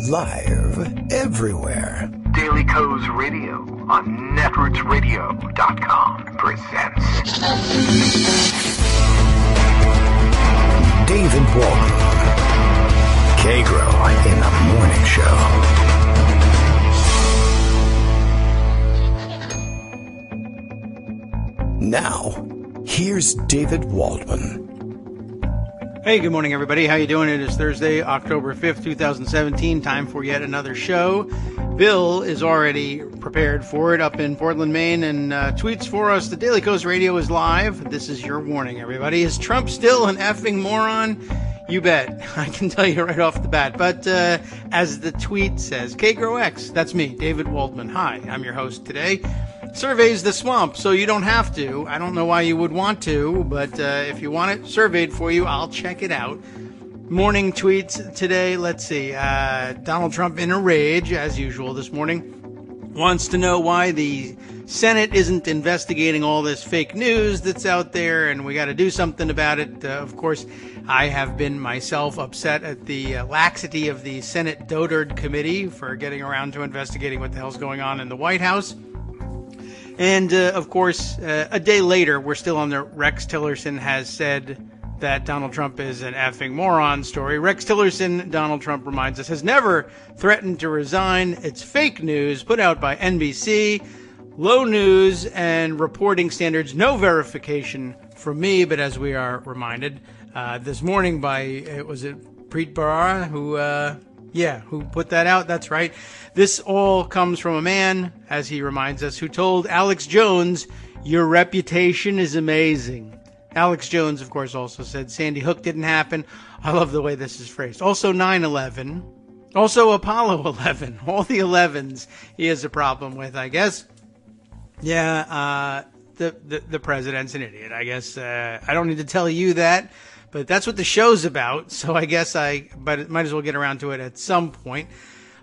Live everywhere. Daily Kos Radio on netrootsradio.com presents David Waldman. Kagro in the Morning Show. Now, here's David Waldman. Hey, good morning, everybody. How you doing? It is Thursday, October 5th, 2017. Time for yet another show. Bill is already prepared for it up in Portland, Maine, and tweets for us. The Daily Kos Radio is live. This is your warning, everybody. Is Trump still an effing moron? You bet. I can tell you right off the bat. But as the tweet says, Kagro X, that's me, David Waldman. Hi, I'm your host today. Surveys the swamp, so you don't have to. I don't know why you would want to, but if you want it surveyed for you, I'll check it out. Morning tweets today. Let's see. Donald Trump in a rage, as usual this morning. Wants to know why the Senate isn't investigating all this fake news that's out there, and we got to do something about it. Of course, I have been myself upset at the laxity of the Senate Dotard Committee for getting around to investigating what the hell's going on in the White House. And, of course, a day later, we're still on the Rex Tillerson has said that Donald Trump is an effing moron story. Rex Tillerson, Donald Trump reminds us, has never threatened to resign. It's fake news put out by NBC. Low news and reporting standards. No verification from me, but as we are reminded this morning by, was it Preet Bharara who put that out? That's right. This all comes from a man, as he reminds us, who told Alex Jones, "Your reputation is amazing." Alex Jones, of course, also said Sandy Hook didn't happen. I love the way this is phrased. Also 9/11. Also Apollo 11. All the 11s he has a problem with, I guess. Yeah, the president's an idiot, I guess. I don't need to tell you that. But that's what the show's about, so I guess but it might as well get around to it at some point.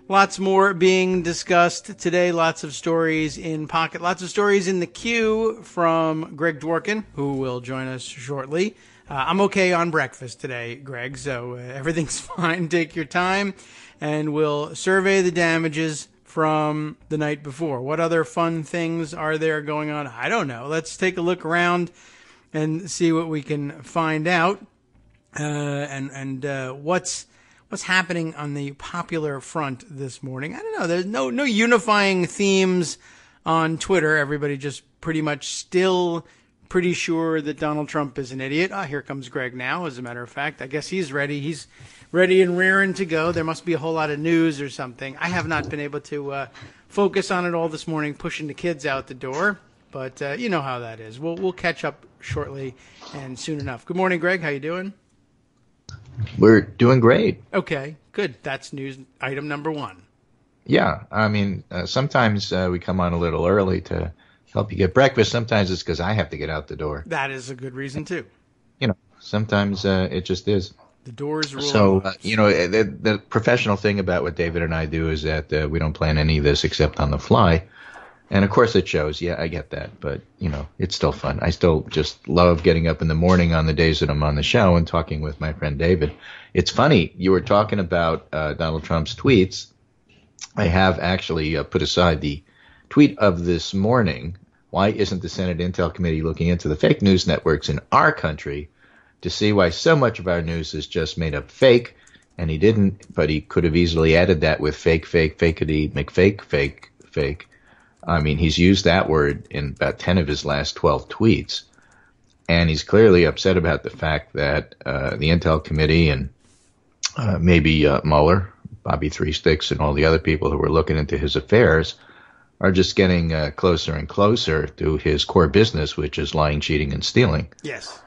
Lots more being discussed today, lots of stories in pocket, lots of stories in the queue from Greg Dworkin, who will join us shortly. I'm okay on breakfast today, Greg, so everything's fine. Take your time, and we'll survey the damages from the night before. What other fun things are there going on? I don't know. Let's take a look around and see what we can find out. What's happening on the popular front this morning? I don't know. There's no unifying themes on Twitter. Everybody just pretty much still pretty sure that Donald Trump is an idiot. Here comes Greg now, as a matter of fact. I guess he's ready. He's ready and rearing to go. There must be a whole lot of news or something. I have not been able to focus on it all this morning, pushing the kids out the door. But you know how that is. We'll catch up shortly and soon enough. Good morning, Greg. How you doing? We're doing great. Okay, good. That's news item number one. Yeah, I mean, sometimes we come on a little early to help you get breakfast. Sometimes it's because I have to get out the door. That is a good reason, too. You know, sometimes it just is. The doors rule. So, the professional thing about what David and I do is that we don't plan any of this except on the fly. And, of course, it shows. Yeah, I get that. But, it's still fun. I still just love getting up in the morning on the days that I'm on the show and talking with my friend David. It's funny. You were talking about Donald Trump's tweets. I have actually put aside the tweet of this morning. Why isn't the Senate Intel Committee looking into the fake news networks in our country to see why so much of our news is just made up fake? And he didn't, but he could have easily added that with fake, fakety, McFake, fake. I mean, he's used that word in about 10 of his last 12 tweets. And he's clearly upset about the fact that the Intel Committee and maybe Mueller, Bobby Three Sticks, and all the other people who were looking into his affairs are just getting closer and closer to his core business, which is lying, cheating, and stealing. Yes.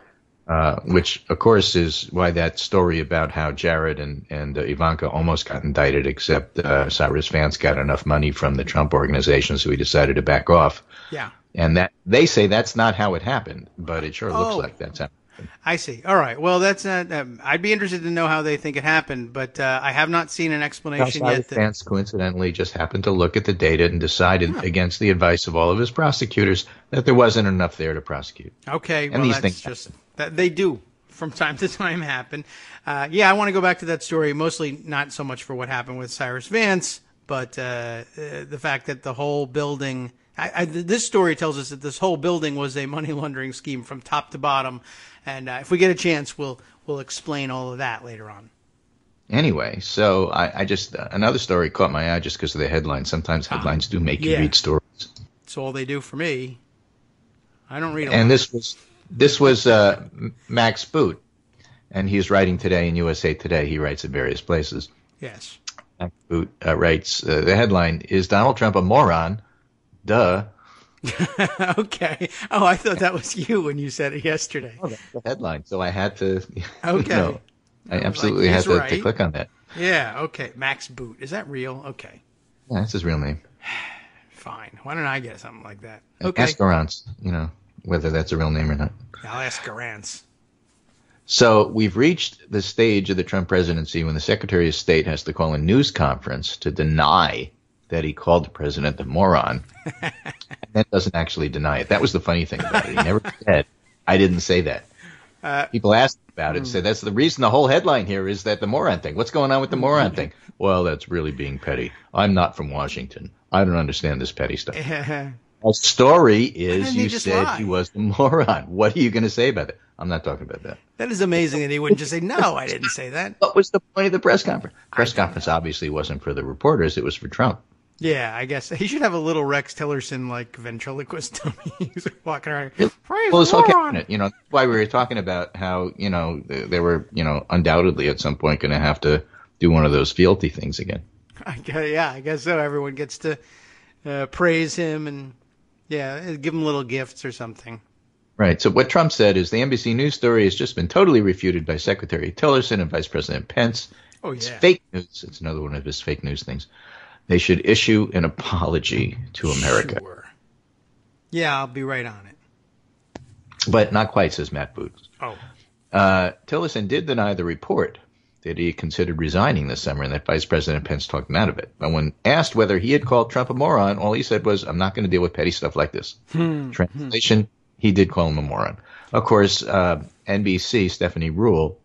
Which, of course, is why that story about how Jared and Ivanka almost got indicted, except Cyrus Vance got enough money from the Trump organization, so he decided to back off. Yeah. And that they say that's not how it happened, but it sure looks like that's how it happened. I see. All right. Well, that's not. I'd be interested to know how they think it happened, but I have not seen an explanation yet. Cyrus Vance coincidentally just happened to look at the data and decided, against the advice of all of his prosecutors, that there wasn't enough there to prosecute. Okay. And well, these that's things just that they do. from time to time happen. I want to go back to that story, mostly not so much for what happened with Cyrus Vance, but the fact that the whole building, this story tells us that this whole building was a money laundering scheme from top to bottom. And if we get a chance, we'll explain all of that later on. Anyway, so I just, another story caught my eye just because of the headline. Sometimes headlines do make you read stories. That's all they do for me. I don't read a And lot. this was Max Boot, and he's writing today in USA Today. He writes at various places. Yes. Max Boot writes, the headline, "Is Donald Trump a moron? Duh." Okay. Oh, I thought that was you when you said it yesterday. Oh, that's the headline, so I had to, Okay. I absolutely had to click on that. Yeah, okay. Max Boot. Is that real? Okay. Yeah, that's his real name. Fine. Why don't I get something like that? Okay. Ask Garance, whether that's a real name or not. I'll ask Garance. So we've reached the stage of the Trump presidency when the Secretary of State has to call a news conference to deny that he called the president a moron, and then doesn't actually deny it. That was the funny thing about it. He never said, "I didn't say that." People asked about it and said, "That's the reason the whole headline here is that the moron thing. What's going on with the moron thing?" Well, that's really being petty. I'm not from Washington. I don't understand this petty stuff. The story is you said he was the moron. What are you going to say about it? I'm not talking about that. That is amazing that he wouldn't just say, "No, I didn't say that." What was the point of the press conference? Press conference obviously wasn't for the reporters. It was for Trump. Yeah, I guess he should have a little Rex Tillerson like ventriloquist dummy. He's walking around. Well, this whole cabinet, that's why we were talking about how, they were, undoubtedly at some point going to have to do one of those fealty things again. I guess so. Everyone gets to praise him and, give him little gifts or something. Right. So what Trump said is the NBC News story has just been totally refuted by Secretary Tillerson and Vice President Pence. Oh, yeah. It's fake news. It's another one of his fake news things. They should issue an apology to America. Sure. Yeah, I'll be right on it. But not quite, says Matt Booth. Oh. Tillerson did deny the report that he considered resigning this summer and that Vice President Pence talked him out of it. But when asked whether he had called Trump a moron, all he said was, "I'm not going to deal with petty stuff like this." Translation, he did call him a moron. Of course, NBC, Stephanie Rule,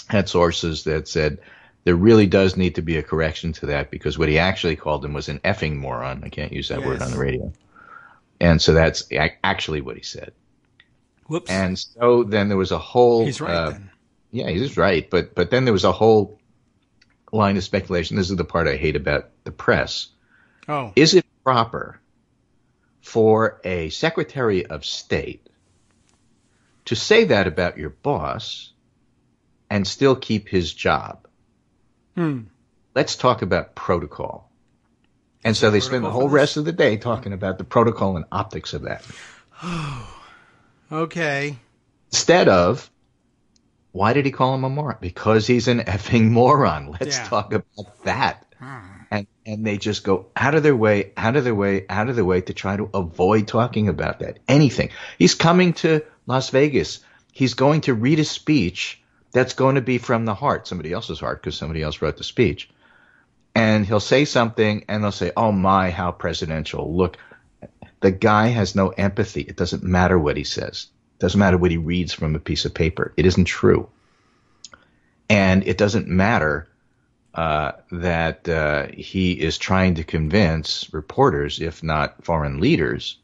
had sources that said there really does need to be a correction to that because what he actually called him was an effing moron. I can't use that word on the radio. And so that's actually what he said. Whoops. And so then there was a whole... He's right then. Yeah, he's right. But then there was a whole line of speculation. This is the part I hate about the press. Oh. Is it proper for a Secretary of State to say that about your boss and still keep his job? Let's talk about protocol. And so they spend the whole rest of the day talking about the protocol and optics of that. Okay. Instead of, why did he call him a moron? Because he's an effing moron. Let's talk about that. And they just go out of their way to try to avoid talking about that. Anything. He's coming to Las Vegas. He's going to read a speech that's going to be from the heart, somebody else's heart, because somebody else wrote the speech. And he'll say something, and they'll say, "Oh, my, how presidential. Look, the guy has no empathy. It doesn't matter what he says. It doesn't matter what he reads from a piece of paper. It isn't true. And it doesn't matter that he is trying to convince reporters, if not foreign leaders,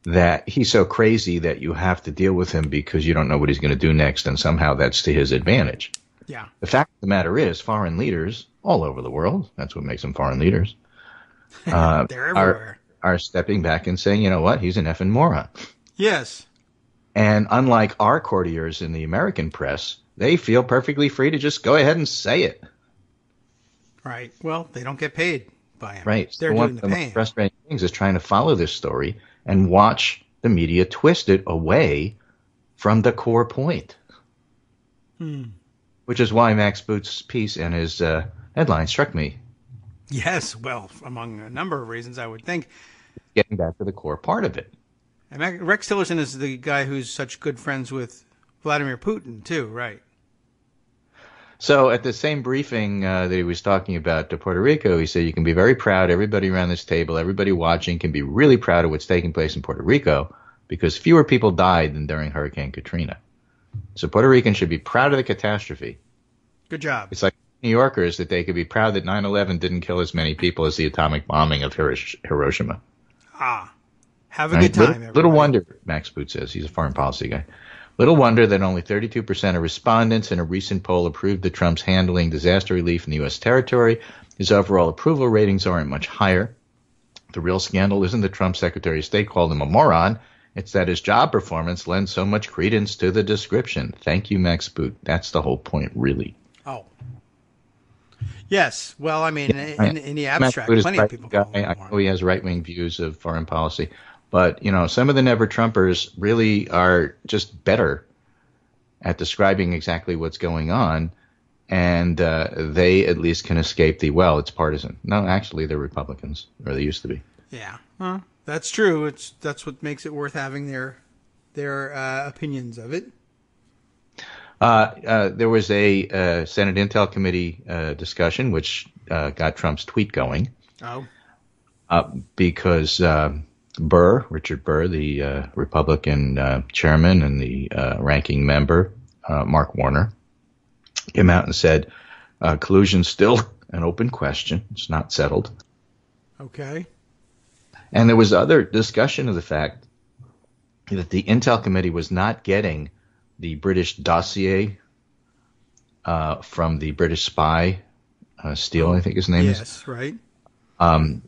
that he's so crazy that you have to deal with him because you don't know what he's going to do next, and somehow that's to his advantage." Yeah. The fact of the matter is, foreign leaders all over the world, that's what makes them foreign leaders, They're everywhere. Are stepping back and saying, you know what, he's an effing moron. Yes. And unlike our courtiers in the American press, they feel perfectly free to just go ahead and say it. Right. Well, they don't get paid by him. Right. They're One doing of the the paying. most frustrating things is trying to follow this story and watch the media twist it away from the core point. Which is why Max Boot's piece and his headline struck me. Yes. Well, among a number of reasons, I would think. Getting back to the core part of it. And Rex Tillerson is the guy who's such good friends with Vladimir Putin, too, right? So at the same briefing that he was talking about to Puerto Rico, he said you can be very proud, everybody around this table, everybody watching can be really proud of what's taking place in Puerto Rico because fewer people died than during Hurricane Katrina. So Puerto Ricans should be proud of the catastrophe. Good job. It's like New Yorkers that they could be proud that 9/11 didn't kill as many people as the atomic bombing of Hiroshima. Have a good time, Little wonder, Max Boot says. He's a foreign policy guy. Little wonder that only 32% of respondents in a recent poll approved that Trump's handling disaster relief in the U.S. territory. His overall approval ratings aren't much higher. The real scandal isn't that Trump's Secretary of State called him a moron. It's that his job performance lends so much credence to the description. Thank you, Max Boot. That's the whole point, really. Oh. Yes. Well, I mean, in the abstract, plenty of people call him a moron. I know he has right-wing views of foreign policy. But, some of the never-Trumpers really are just better at describing exactly what's going on, and they at least can escape it's partisan. No, actually, they're Republicans, or they used to be. Yeah, that's true. That's what makes it worth having their opinions of it. There was a Senate Intel Committee discussion, which got Trump's tweet going. Oh. Because Richard Burr, the Republican chairman and the ranking member, Mark Warner, came out and said, collusion's still an open question. It's not settled. Okay. And there was other discussion of the fact that the Intel Committee was not getting the British dossier from the British spy, Steele, I think his name is. Yes, right.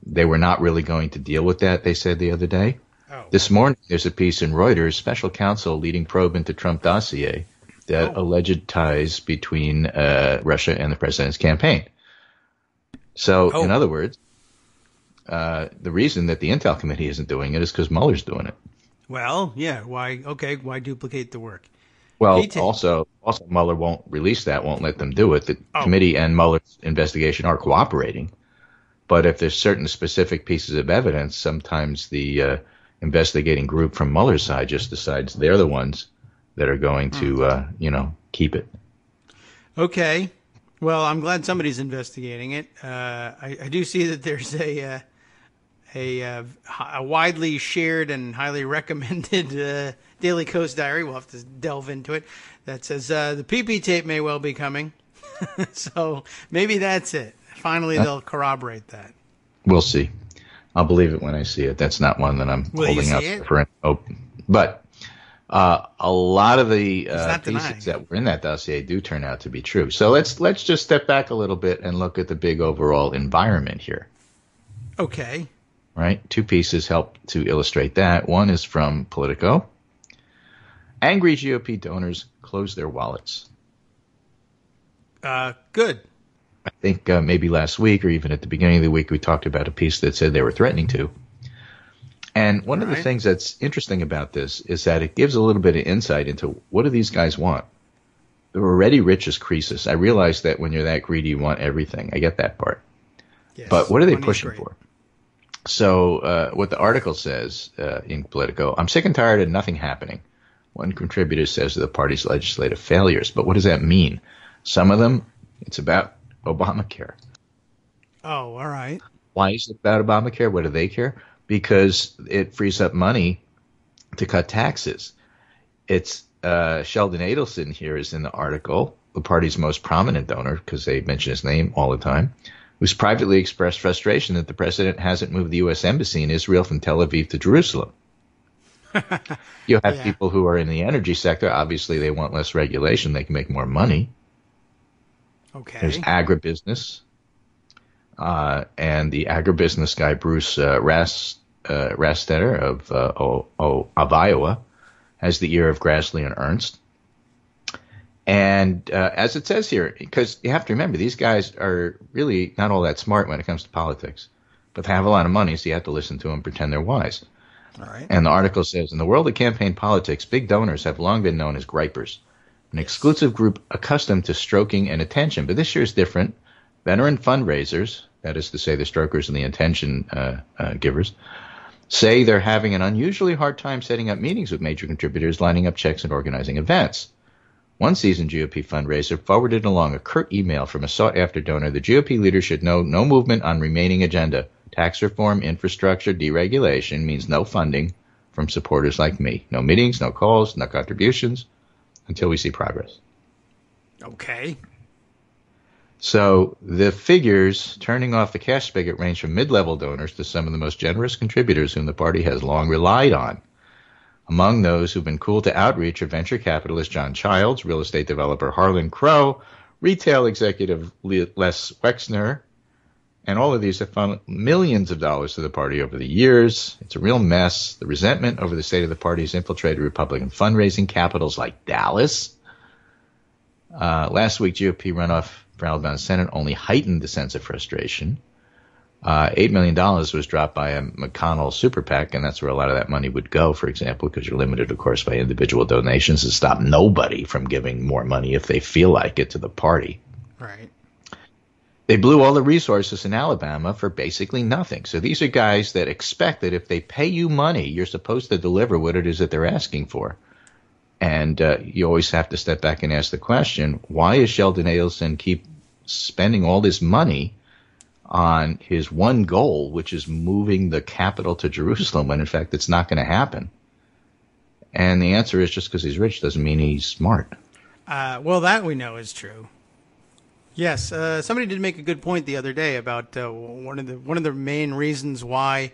They were not really going to deal with that, they said the other day. Oh. This morning, there's a piece in Reuters, special counsel leading probe into Trump dossier that alleged ties between Russia and the president's campaign. So, in other words, the reason that the Intel Committee isn't doing it is because Mueller's doing it. Well, yeah. Why duplicate the work? Well, also Mueller won't release that, won't let them do it. The committee and Mueller's investigation are cooperating. But if there's certain specific pieces of evidence, sometimes the investigating group from Mueller's side just decides they're the ones that are going to, keep it. Okay. Well, I'm glad somebody's investigating it. I do see that there's a widely shared and highly recommended Daily Coast diary. We'll have to delve into it. That says the PP tape may well be coming. So maybe that's it. Finally, they'll corroborate that. We'll see. I'll believe it when I see it. That's not one that I'm holding up for an open. But a lot of the pieces that were in that dossier do turn out to be true. So let's just step back a little bit and look at the big overall environment here. Okay. Right? Two pieces help to illustrate that. One is from Politico. Angry GOP donors close their wallets. Good. I think maybe last week or even at the beginning of the week we talked about a piece that said they were threatening to. And one of the things that's interesting about this is that it gives a little bit of insight into what do these guys want. They're already rich as Croesus. I realize that when you're that greedy, you want everything. I get that part. Yes, but what are they pushing for? So what the article says in Politico, I'm sick and tired of nothing happening. One contributor says of the party's legislative failures. But what does that mean? Some of them, it's about Obamacare. Oh, all right. Why is it about Obamacare? What do they care? Because it frees up money to cut taxes. It's Sheldon Adelson here is in the article, the party's most prominent donor, because they mention his name all the time, who's privately expressed frustration that the president hasn't moved the U.S. Embassy in Israel from Tel Aviv to Jerusalem. You have people who are in the energy sector. Obviously, they want less regulation. They can make more money. Okay. There's agribusiness. And the agribusiness guy, Bruce Rastetter of Iowa, has the ear of Grassley and Ernst. And as it says here, because you have to remember, these guys are really not all that smart when it comes to politics. But they have a lot of money, so you have to listen to them and pretend they're wise. All right. And the article says, in the world of campaign politics, big donors have long been known as gripers, an exclusive group accustomed to stroking and attention. But this year is different. Veteran fundraisers, that is to say the strokers and the attention givers, say they're having an unusually hard time setting up meetings with major contributors, lining up checks, and organizing events. One seasoned GOP fundraiser forwarded along a curt email from a sought-after donor. The GOP leader should know no movement on remaining agenda. Tax reform, infrastructure, deregulation means no funding from supporters like me. No meetings, no calls, no contributions. until we see progress. Okay. So the figures turning off the cash spigot range from mid-level donors to some of the most generous contributors whom the party has long relied on. Among those who've been cool to outreach are venture capitalist John Childs, real estate developer Harlan Crow, retail executive Les Wexner, and all of these have funneled millions of dollars to the party over the years. It's a real mess. The resentment over the state of the party has infiltrated Republican fundraising capitals like Dallas. Last week, GOP runoff for Alabama Senate only heightened the sense of frustration. $8 million was dropped by a McConnell super PAC, and that's where a lot of that money would go, for example, because you're limited, of course, by individual donations to stop nobody from giving more money if they feel like it to the party. Right. They blew all the resources in Alabama for basically nothing. So these are guys that expect that if they pay you money, you're supposed to deliver what it is that they're asking for. And you always have to step back and ask the question, why is Sheldon Adelson keep spending all this money on his one goal, which is moving the capital to Jerusalem, when in fact it's not going to happen? And the answer is just because he's rich doesn't mean he's smart. Well, that we know is true. Yes, somebody did make a good point the other day about one of the main reasons why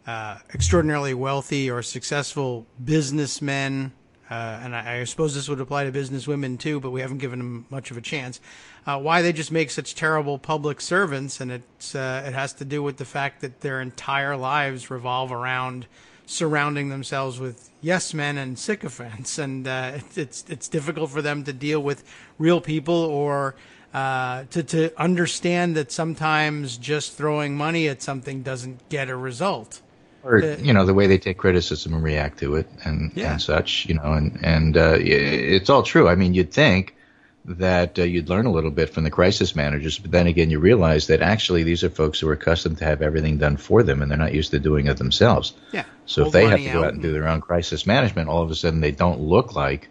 extraordinarily wealthy or successful businessmen, and I suppose this would apply to businesswomen too, but we haven't given them much of a chance, why they just make such terrible public servants, and it has to do with the fact that their entire lives revolve around surrounding themselves with yes men and sycophants, and it's difficult for them to deal with real people or to understand that sometimes just throwing money at something doesn't get a result. Or, the way they take criticism and react to it and such, and it's all true. I mean, you'd think that you'd learn a little bit from the crisis managers, but then again, you realize that actually these are folks who are accustomed to have everything done for them, and they're not used to doing it themselves. Yeah. So if they have to go out and do their own crisis management, all of a sudden they don't look like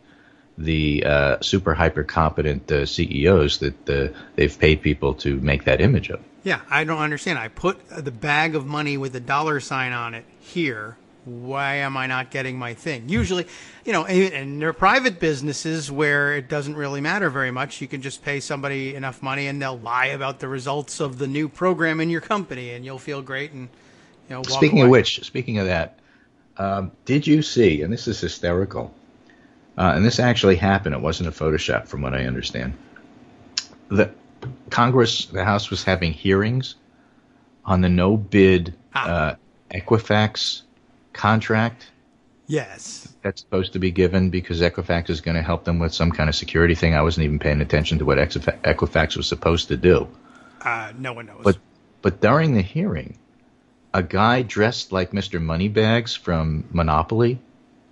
the super hyper competent CEOs that they've paid people to make that image of. Yeah, I don't understand. I put the bag of money with a dollar sign on it here. Why am I not getting my thing? Usually, and there are private businesses where it doesn't really matter very much. You can just pay somebody enough money and they'll lie about the results of the new program in your company and you'll feel great and walk Speaking away. of which, speaking of that, did you see, and this is hysterical, and this actually happened, it wasn't a Photoshop from what I understand, the House was having hearings on the no-bid Equifax contract. Yes. That's supposed to be given because Equifax is going to help them with some kind of security thing. I wasn't even paying attention to what Equifax was supposed to do. No one knows. But during the hearing, a guy dressed like Mr. Moneybags from Monopoly,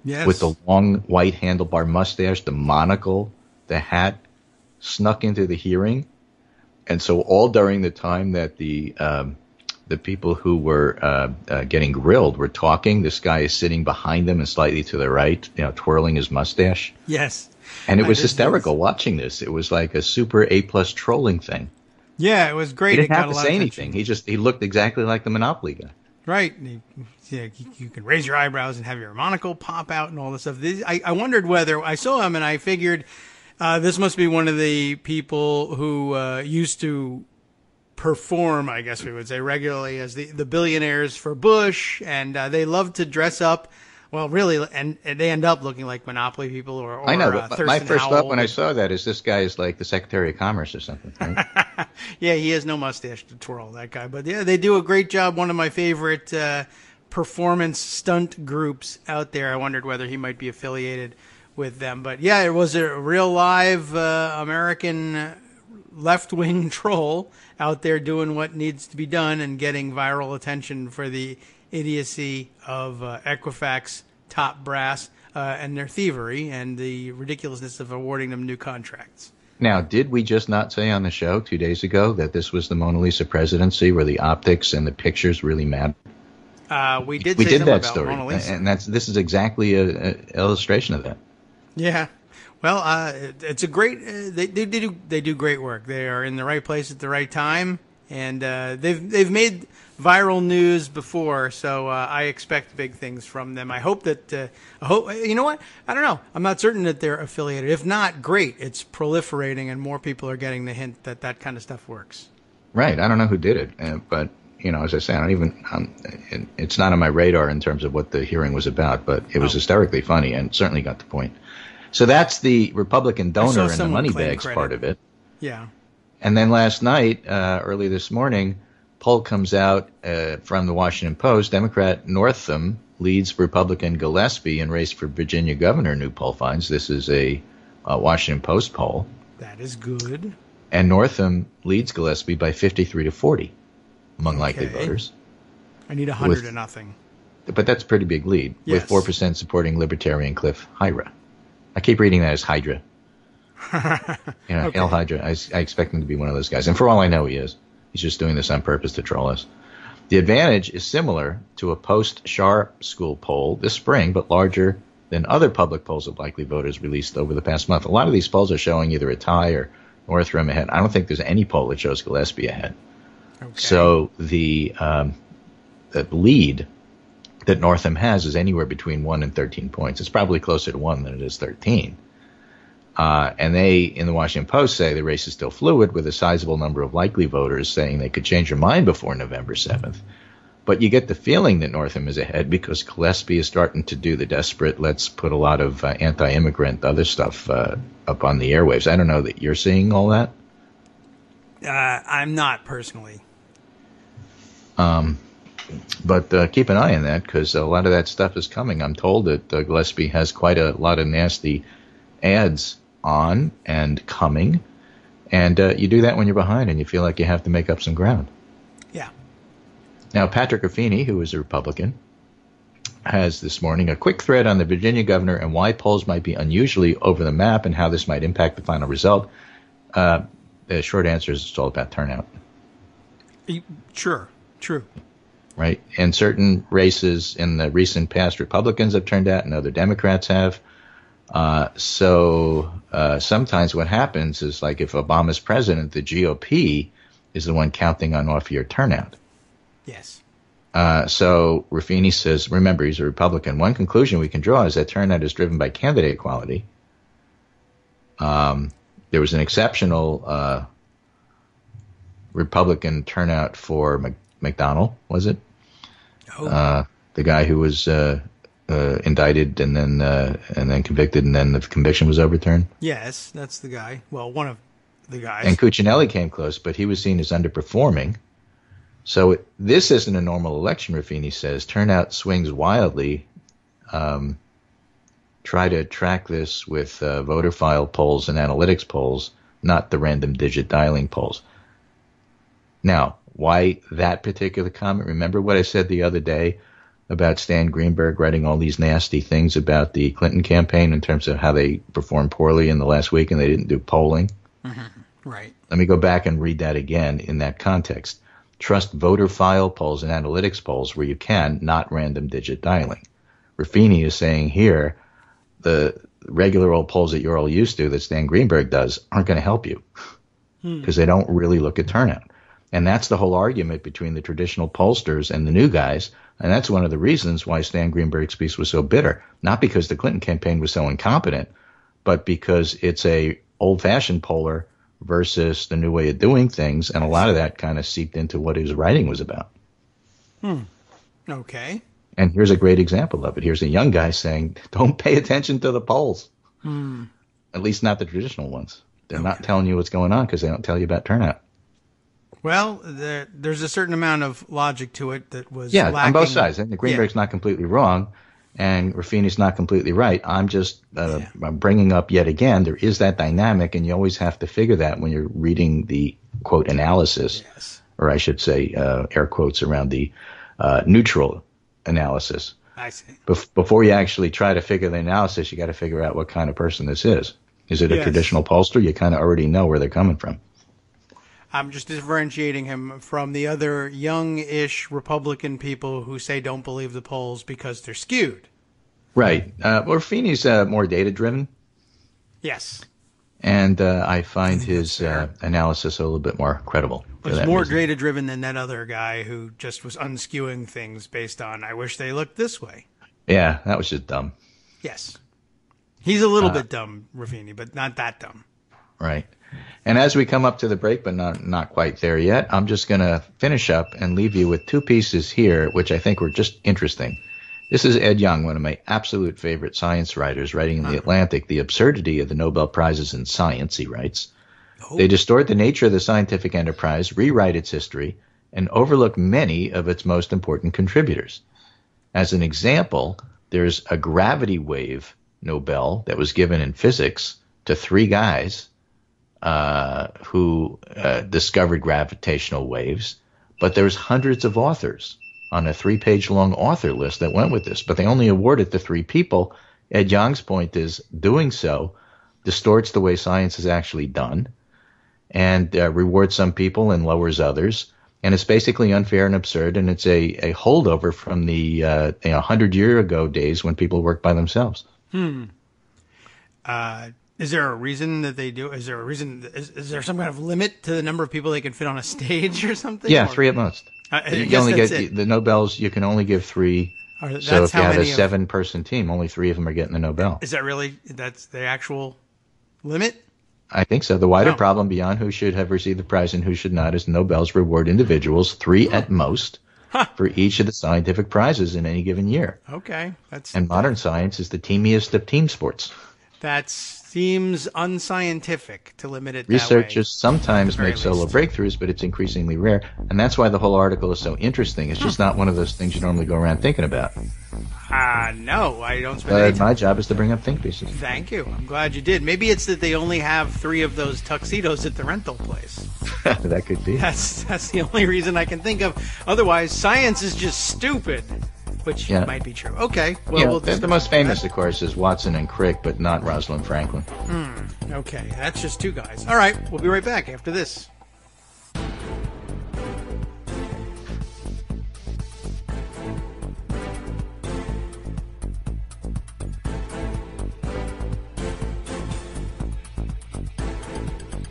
yes, with the long white handlebar mustache, the monocle, the hat, snuck into the hearing. And so all during the time that the people who were getting grilled were talking, this guy is sitting behind them and slightly to the right, twirling his mustache. Yes. And it was hysterical watching this. It was like a super A+ trolling thing. Yeah, it was great. He didn't it have got to a lot say of anything. He looked exactly like the Monopoly guy. Right. You can raise your eyebrows and have your monocle pop out and all this stuff. I wondered whether I saw him and I figured this must be one of the people who used to perform, I guess we would say, regularly as the billionaires for Bush, and they love to dress up. Well, really, and they end up looking like Monopoly people or I know, but my first Howell. thought when I saw that is this guy is like the Secretary of Commerce or something. Right? Yeah, he has no mustache to twirl, that guy. But yeah, they do a great job. One of my favorite performance stunt groups out there. I wondered whether he might be affiliated with them. But yeah, it was a real live American left-wing troll out there doing what needs to be done and getting viral attention for the idiocy of Equifax top brass and their thievery and the ridiculousness of awarding them new contracts. Now, did we just not say on the show 2 days ago that this was the Mona Lisa presidency where the optics and the pictures really matter? We did that about story, Mona Lisa. and this is exactly an illustration of that. Yeah. Well, it's a great. They do great work. They are in the right place at the right time, And they've made viral news before, so I expect big things from them. I hope that you know what? I don't know. I'm not certain that they're affiliated. If not, great. It's proliferating, and more people are getting the hint that that kind of stuff works. Right. I don't know who did it, but as I say, I don't even. It's not on my radar in terms of what the hearing was about, but it was hysterically funny and certainly got the point. So that's the Republican donor and the money bags part of it. Yeah. And then last night, early this morning, poll comes out from the Washington Post. Democrat Northam leads Republican Gillespie in race for Virginia governor, new poll finds. This is a Washington Post poll. That is good. And Northam leads Gillespie by 53 to 40 among likely voters. I need 100 to nothing. But that's a pretty big lead, yes. with 4% supporting Libertarian Cliff Hydra. I keep reading that as Hydra. Okay. El Hydra. I expect him to be one of those guys. And for all I know, he is. He's just doing this on purpose to troll us. The advantage is similar to a post-Sharp school poll this spring, but larger than other public polls of likely voters released over the past month. A lot of these polls are showing either a tie or Northam ahead. I don't think there's any poll that shows Gillespie ahead. Okay. So the lead that Northam has is anywhere between 1 and 13 points. It's probably closer to 1 than it is 13. And they, in the Washington Post, say the race is still fluid, with a sizable number of likely voters saying they could change their mind before November 7th. But you get the feeling that Northam is ahead because Gillespie is starting to do the desperate, let's put a lot of anti-immigrant other stuff up on the airwaves. I don't know that you're seeing all that. I'm not personally. But keep an eye on that because a lot of that stuff is coming. I'm told that Gillespie has quite a lot of nasty ads on and coming. And you do that when you're behind and you feel like you have to make up some ground. Yeah. Now, Patrick Ruffini, who is a Republican, has this morning a quick thread on the Virginia governor and why polls might be unusually over the map and how this might impact the final result. The short answer is it's all about turnout. Sure. True. Right. In certain races in the recent past, Republicans have turned out and other Democrats have. So sometimes what happens is, like, if Obama's president, the GOP is the one counting on off-year turnout. Yes. So Ruffini says, remember, he's a Republican. One conclusion we can draw is that turnout is driven by candidate quality. There was an exceptional Republican turnout for McDonnell, was it? Oh. The guy who was indicted and then convicted, and then the conviction was overturned. Yes, that's the guy. Well, one of the guys. And Cuccinelli came close, but he was seen as underperforming. So this isn't a normal election, Ruffini says. Turnout swings wildly. Try to track this with voter file polls and analytics polls, not the random digit dialing polls. Now, why that particular comment? Remember what I said the other day about Stan Greenberg writing all these nasty things about the Clinton campaign in terms of how they performed poorly in the last week and they didn't do polling? Mm-hmm. Right. Let me go back and read that again in that context. Trust voter file polls and analytics polls where you can, not random digit dialing. Ruffini is saying here the regular old polls that you're all used to that Stan Greenberg does aren't going to help you because they don't really look at turnout. And that's the whole argument between the traditional pollsters and the new guys. And that's one of the reasons why Stan Greenberg's piece was so bitter. Not because the Clinton campaign was so incompetent, but because it's a old-fashioned poller versus the new way of doing things. And a lot of that kind of seeped into what his writing was about. Okay. And here's a great example of it. Here's a young guy saying, don't pay attention to the polls. At least not the traditional ones. They're not telling you what's going on because they don't tell you about turnout. Well, there's a certain amount of logic to it that was lacking. On both sides. And Greenberg's not completely wrong, and Ruffini's not completely right. I'm just I'm bringing up yet again, there is that dynamic, and you always have to figure that when you're reading the, quote, analysis, or I should say air quotes around the neutral analysis. I see. Before you actually try to figure the analysis, you got to figure out what kind of person this is. Is it a traditional pollster? You kind of already know where they're coming from. I'm just differentiating him from the other young-ish Republican people who say don't believe the polls because they're skewed. Right. Ruffini's more data-driven. Yes. And I find his analysis a little bit more credible. It's more data-driven than that other guy who just was unskewing things based on, I wish they looked this way. Yeah, that was just dumb. Yes. He's a little bit dumb, Ruffini, but not that dumb. Right. And as we come up to the break, but not quite there yet, I'm just going to finish up and leave you with two pieces here, which I think were just interesting. This is Ed Young, one of my absolute favorite science writers, writing in The Atlantic, The Absurdity of the Nobel Prizes in Science, he writes. They distort the nature of the scientific enterprise, rewrite its history, and overlook many of its most important contributors. As an example, there's a gravity wave Nobel that was given in physics to three guys who discovered gravitational waves, but there's hundreds of authors on a 3-page long author list that went with this, but they only award it to 3 people. Ed Young's point is doing so distorts the way science is actually done and rewards some people and lowers others. And it's basically unfair and absurd, and it's a holdover from the 100-year ago days when people worked by themselves. Is there a reason that they do? Is there a reason? Is there some kind of limit to the number of people they can fit on a stage or something? Yeah, or? 3 at most. You only get the Nobels. You can only give 3. So if you have a 7-person team, only 3 of them are getting the Nobel. Is that really? That's the actual limit? I think so. The wider problem beyond who should have received the prize and who should not is Nobels reward individuals, 3 at most, for each of the scientific prizes in any given year. Okay. And modern science is the teamiest of team sports. That seems unscientific to limit it that way. Researchers sometimes make solo breakthroughs, but it's increasingly rare. And that's why the whole article is so interesting. It's just not one of those things you normally go around thinking about. No, I don't spend any time. My job is to bring up think pieces. Thank you. I'm glad you did. Maybe it's that they only have 3 of those tuxedos at the rental place. That could be. That's the only reason I can think of. Otherwise, science is just stupid. Which might be true. Okay. Well, the most famous, of course, is Watson and Crick, but not Rosalind Franklin. Okay. That's just 2 guys. All right. We'll be right back after this.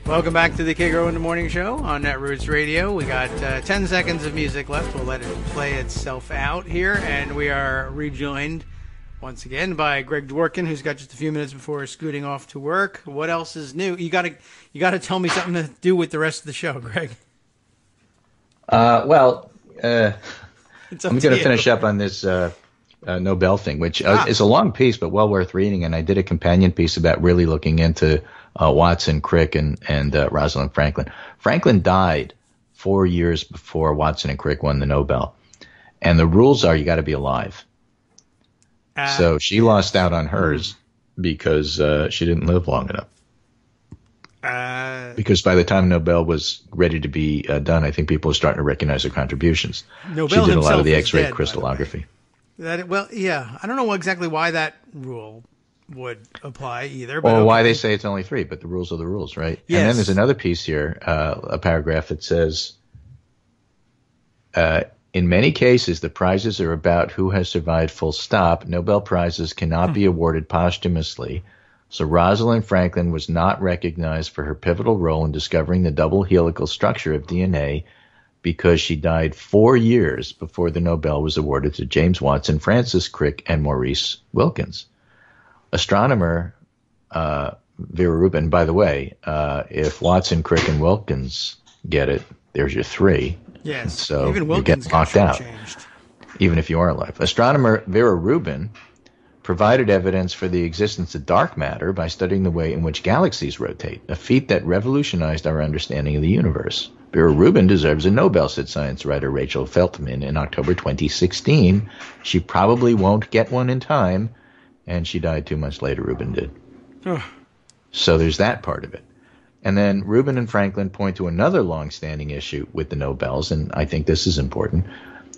Welcome back to the Kagro in the Morning Show on Netroots Radio. We got 10 seconds of music left. We'll let it play itself out here, and we are rejoined once again by Greg Dworkin, who's got just a few minutes before scooting off to work. What else is new? You got to tell me something to do with the rest of the show, Greg. I'm going to finish up on this Nobel thing, which is a long piece, but well worth reading. And I did a companion piece about really looking into Watson, Crick, and Rosalind Franklin. Franklin died 4 years before Watson and Crick won the Nobel. And the rules are you got to be alive. So she lost out on hers because she didn't live long enough. Because by the time Nobel was ready to be done, I think people were starting to recognize her contributions. Nobel she did a lot of the himself is X-ray dead, crystallography. I don't know exactly why that rule would apply either. But why they say it's only 3, but the rules are the rules, right? Yes. And then there's another piece here, a paragraph that says, in many cases, the prizes are about who has survived full stop. Nobel Prizes cannot be awarded posthumously. So Rosalind Franklin was not recognized for her pivotal role in discovering the double helical structure of DNA because she died 4 years before the Nobel was awarded to James Watson, Francis Crick, and Maurice Wilkins. Astronomer Vera Rubin, by the way, if Watson, Crick, and Wilkins get it, there's your 3. Yes. So even you get knocked out, even if you are alive. Astronomer Vera Rubin provided evidence for the existence of dark matter by studying the way in which galaxies rotate, a feat that revolutionized our understanding of the universe. Vera Rubin deserves a Nobel, said science writer Rachel Feltman in October 2016. She probably won't get one in time, and she died 2 months later, Rubin did. So there's that part of it. And then Rubin and Franklin point to another long-standing issue with the Nobels, and I think this is important,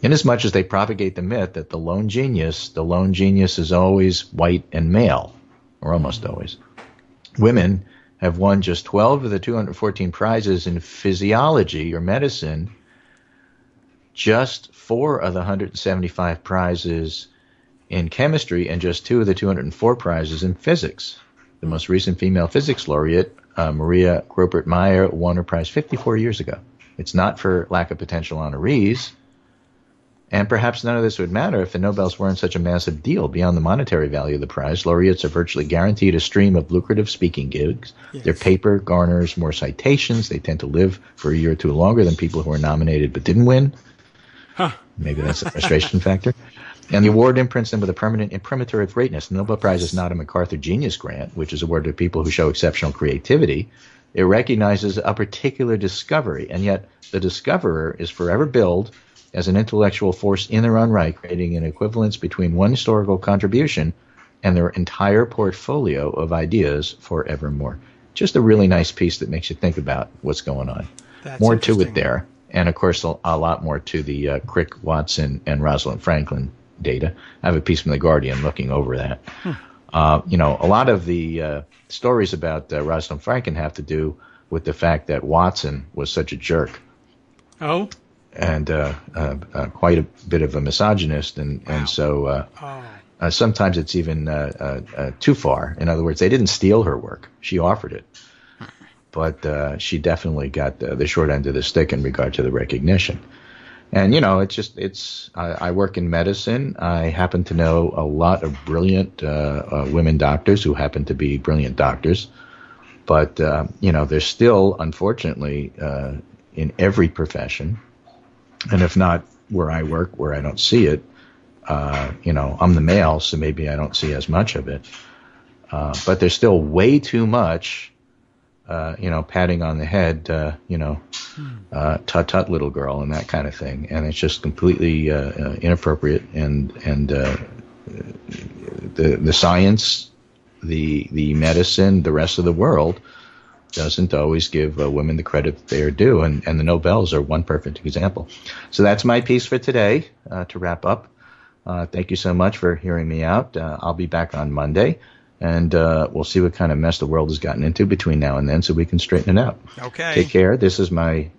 inasmuch as they propagate the myth that the lone genius is always white and male, or almost always. Women have won just 12 of the 214 prizes in physiology or medicine, just 4 of the 175 prizes in chemistry, and just 2 of the 204 prizes in physics. The most recent female physics laureate Maria Gropert-Meyer won her prize 54 years ago. It's not for lack of potential honorees. And perhaps none of this would matter if the Nobels weren't such a massive deal. Beyond the monetary value of the prize, laureates are virtually guaranteed a stream of lucrative speaking gigs. Yes. Their paper garners more citations. They tend to live for a year or two longer than people who are nominated but didn't win. Huh. Maybe that's a frustration factor. And the award imprints them with a permanent imprimatur of greatness. The Nobel Prize is not a MacArthur Genius Grant, which is awarded to people who show exceptional creativity. It recognizes a particular discovery, and yet the discoverer is forever billed as an intellectual force in their own right, creating an equivalence between one historical contribution and their entire portfolio of ideas forevermore. Just a really nice piece that makes you think about what's going on. That's more to it there. And, of course, a lot more to the Crick, Watson, and Rosalind Franklin data. I have a piece from The Guardian looking over that. A lot of the stories about Rosalind Franklin have to do with the fact that Watson was such a jerk. Oh? And quite a bit of a misogynist. And so sometimes it's even too far. In other words, they didn't steal her work. She offered it. But she definitely got the short end of the stick in regard to the recognition. And, I work in medicine. I happen to know a lot of brilliant women doctors who happen to be brilliant doctors. But, there's still, unfortunately, in every profession, and if not where I work, where I don't see it, I'm the male, so maybe I don't see as much of it. But there's still way too much patting on the head, tut-tut little girl and that kind of thing. And it's just completely inappropriate. And the science, the medicine, the rest of the world doesn't always give women the credit that they are due. And the Nobels are one perfect example. So that's my piece for today to wrap up. Thank you so much for hearing me out. I'll be back on Monday. And we'll see what kind of mess the world has gotten into between now and then so we can straighten it out. Okay. Take care. This is my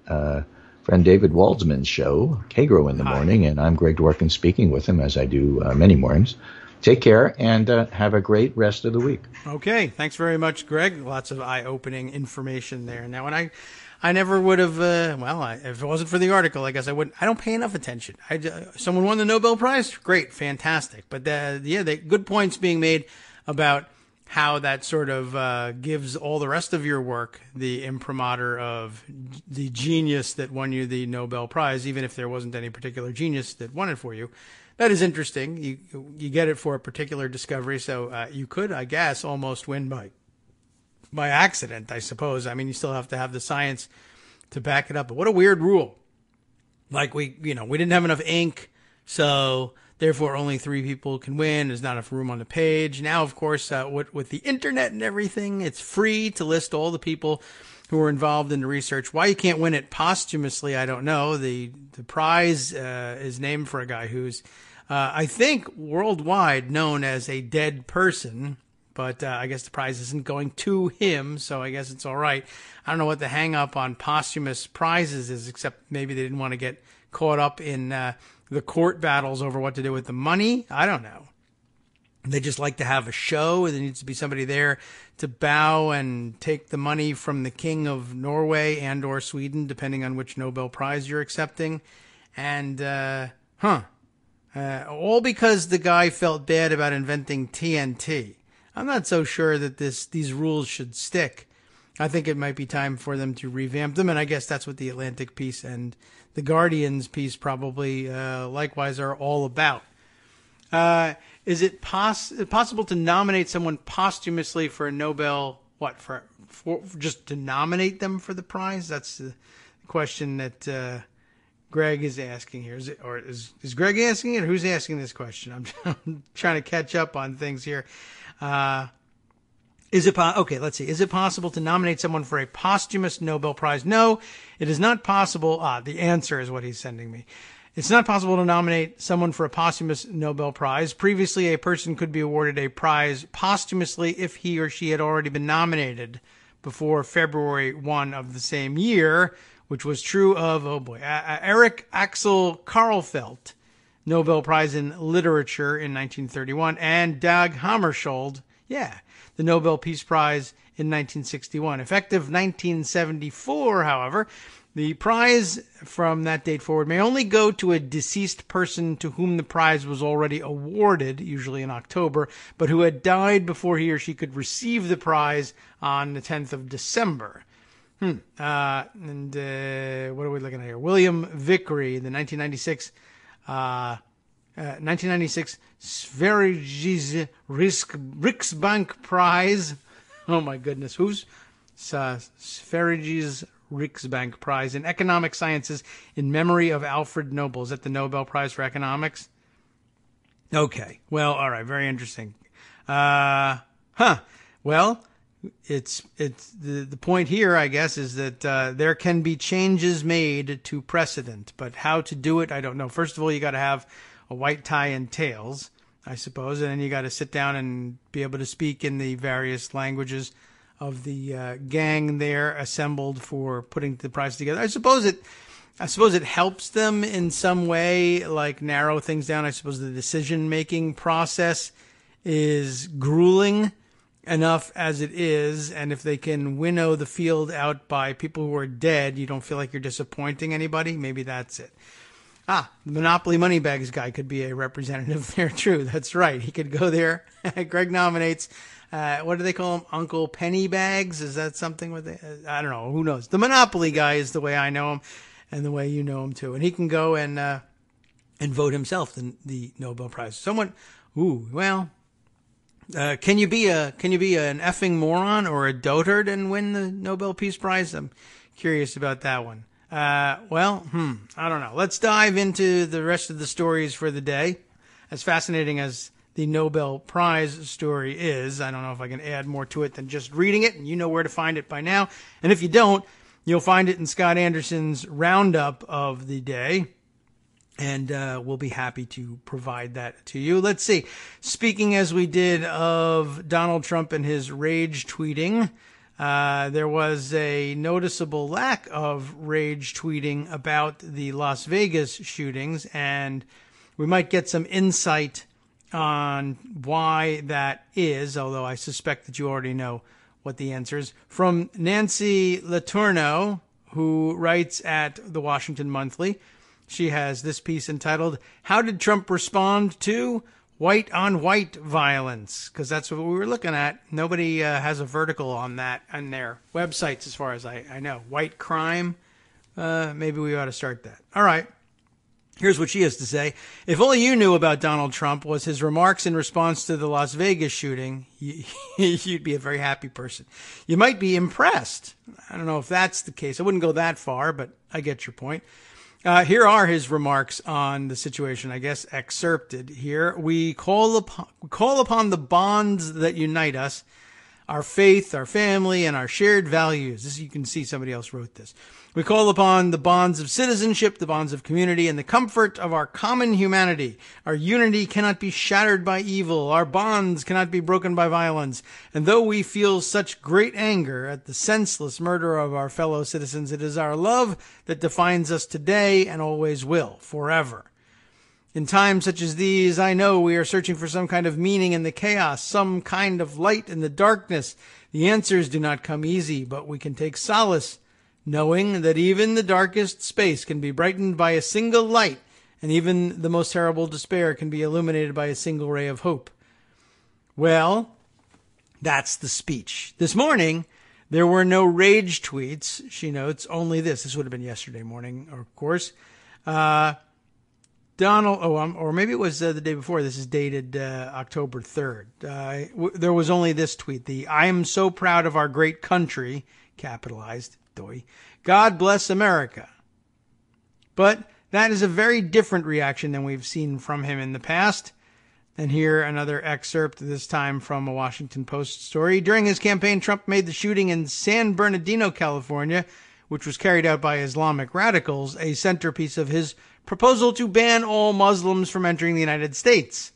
friend David Waldman's show, Kagro in the Morning, and I'm Greg Dworkin speaking with him as I do many mornings. Take care and have a great rest of the week. Okay. Thanks very much, Greg. Lots of eye-opening information there. Now, when I never would have, if it wasn't for the article, I guess I wouldn't. I don't pay enough attention. Someone won the Nobel Prize? Great. Fantastic. But good points being made about how that sort of gives all the rest of your work the imprimatur of the genius that won you the Nobel Prize, even if there wasn't any particular genius that won it for you. That is interesting. You get it for a particular discovery, so you could, I guess, almost win by accident, I suppose. I mean, you still have to have the science to back it up. But what a weird rule. Like we didn't have enough ink, so therefore, only 3 people can win. There's not enough room on the page. Now, of course, with the internet and everything, it's free to list all the people who were involved in the research. Why you can't win it posthumously, I don't know. The prize is named for a guy who's, I think, worldwide known as a dead person. But I guess the prize isn't going to him, so I guess it's all right. I don't know what the hang-up on posthumous prizes is, except maybe they didn't want to get caught up in the court battles over what to do with the money. I don't know. They just like to have a show, and there needs to be somebody there to bow and take the money from the king of Norway and or Sweden, depending on which Nobel Prize you're accepting. And, all because the guy felt bad about inventing TNT. I'm not so sure that these rules should stick. I think it might be time for them to revamp them, and I guess that's what the Atlantic piece and the Guardian's piece probably likewise are all about. Is it possible to nominate someone posthumously for a Nobel? What, for just to nominate them for the prize? That's the question that Greg is asking here. Is Greg asking it, or who's asking this question? I'm trying to catch up on things here. Okay, let's see. Is it possible to nominate someone for a posthumous Nobel Prize? No, it is not possible. The answer is what he's sending me. It's not possible to nominate someone for a posthumous Nobel Prize. Previously, a person could be awarded a prize posthumously if he or she had already been nominated before February 1 of the same year, which was true of, Eric Axel Karlfeldt, Nobel Prize in Literature in 1931, and Dag Hammarskjöld, the Nobel Peace Prize in in 1961. Effective 1974, however, the prize from that date forward may only go to a deceased person to whom the prize was already awarded, usually in October, but who had died before he or she could receive the prize on the 10th of December. What are we looking at here? William Vickery, the 1996 Sveriges Riksbank Prize. Oh my goodness, who's Sveriges Riksbank Prize in Economic Sciences in memory of Alfred Nobel. Is that the Nobel Prize for Economics? Okay. Well, all right. Very interesting. Well, it's the point here, I guess, is that there can be changes made to precedent, but how to do it, I don't know. First of all, you got to have a white tie and tails, I suppose, and then you got to sit down and be able to speak in the various languages of the gang there assembled for putting the prize together. I suppose it helps them in some way, like narrow things down. I suppose the decision-making process is grueling enough as it is, and if they can winnow the field out by people who are dead, you don't feel like you're disappointing anybody. Maybe that's it. The Monopoly Moneybags guy could be a representative there, too. That's right. He could go there. Greg nominates... what do they call him? Uncle Pennybags? Is that something with I don't know. Who knows? The Monopoly guy is the way I know him and the way you know him too. And he can go and vote himself the Nobel Prize. Can you be an effing moron or a dotard and win the Nobel Peace Prize? I'm curious about that one. I don't know. Let's dive into the rest of the stories for the day. As fascinating as the Nobel Prize story is, I don't know if I can add more to it than just reading it, and you know where to find it by now. And if you don't, you'll find it in Scott Anderson's roundup of the day, and we'll be happy to provide that to you. Let's see. Speaking as we did of Donald Trump and his rage tweeting, there was a noticeable lack of rage tweeting about the Las Vegas shootings, and we might get some insight on why that is, although I suspect that you already know what the answer is. From Nancy Letourneau, who writes at the Washington Monthly, she has this piece entitled, "How Did Trump Respond to White-on-White Violence?" Because that's what we were looking at. Nobody has a vertical on that on their websites as far as I know. White crime? Maybe we ought to start that. All right. Here's what she has to say. If all you knew about Donald Trump was his remarks in response to the Las Vegas shooting, you'd be a very happy person. You might be impressed. I don't know if that's the case. I wouldn't go that far, but I get your point. Here are his remarks on the situation, I guess, excerpted here. We call upon the bonds that unite us, our faith, our family, and our shared values. This, you can see somebody else wrote this. We call upon the bonds of citizenship, the bonds of community, and the comfort of our common humanity. Our unity cannot be shattered by evil. Our bonds cannot be broken by violence. And though we feel such great anger at the senseless murder of our fellow citizens, it is our love that defines us today and always will, forever. In times such as these, I know we are searching for some kind of meaning in the chaos, some kind of light in the darkness. The answers do not come easy, but we can take solace knowing that even the darkest space can be brightened by a single light, and even the most terrible despair can be illuminated by a single ray of hope. Well, that's the speech. This morning, there were no rage tweets, she notes, only this. This would have been yesterday morning, of course. Or maybe it was the day before. This is dated October 3rd. There was only this tweet. I am so proud of our great country, capitalized, doy. God bless America. But that is a very different reaction than we've seen from him in the past. And here another excerpt, this time from a Washington Post story. During his campaign, Trump made the shooting in San Bernardino, California, which was carried out by Islamic radicals, a centerpiece of his proposal to ban all Muslims from entering the United States.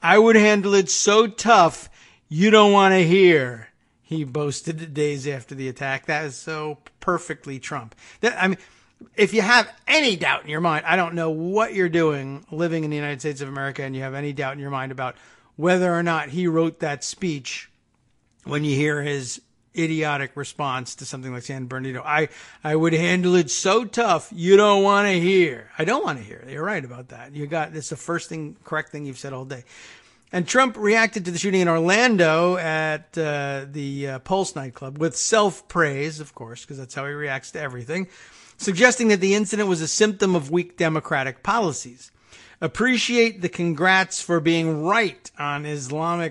I would handle it so tough, you don't want to hear, he boasted days after the attack. That is so perfectly Trump. If you have any doubt in your mind, I don't know what you're doing living in the United States of America, and you have any doubt in your mind about whether or not he wrote that speech, when you hear his idiotic response to something like San Bernardino. I would handle it so tough you don't want to hear. I don't want to hear. You're right about that. It's the correct thing you've said all day. And Trump reacted to the shooting in Orlando at the Pulse nightclub with self-praise, of course, because that's how he reacts to everything, suggesting that the incident was a symptom of weak democratic policies. Appreciate the congrats for being right on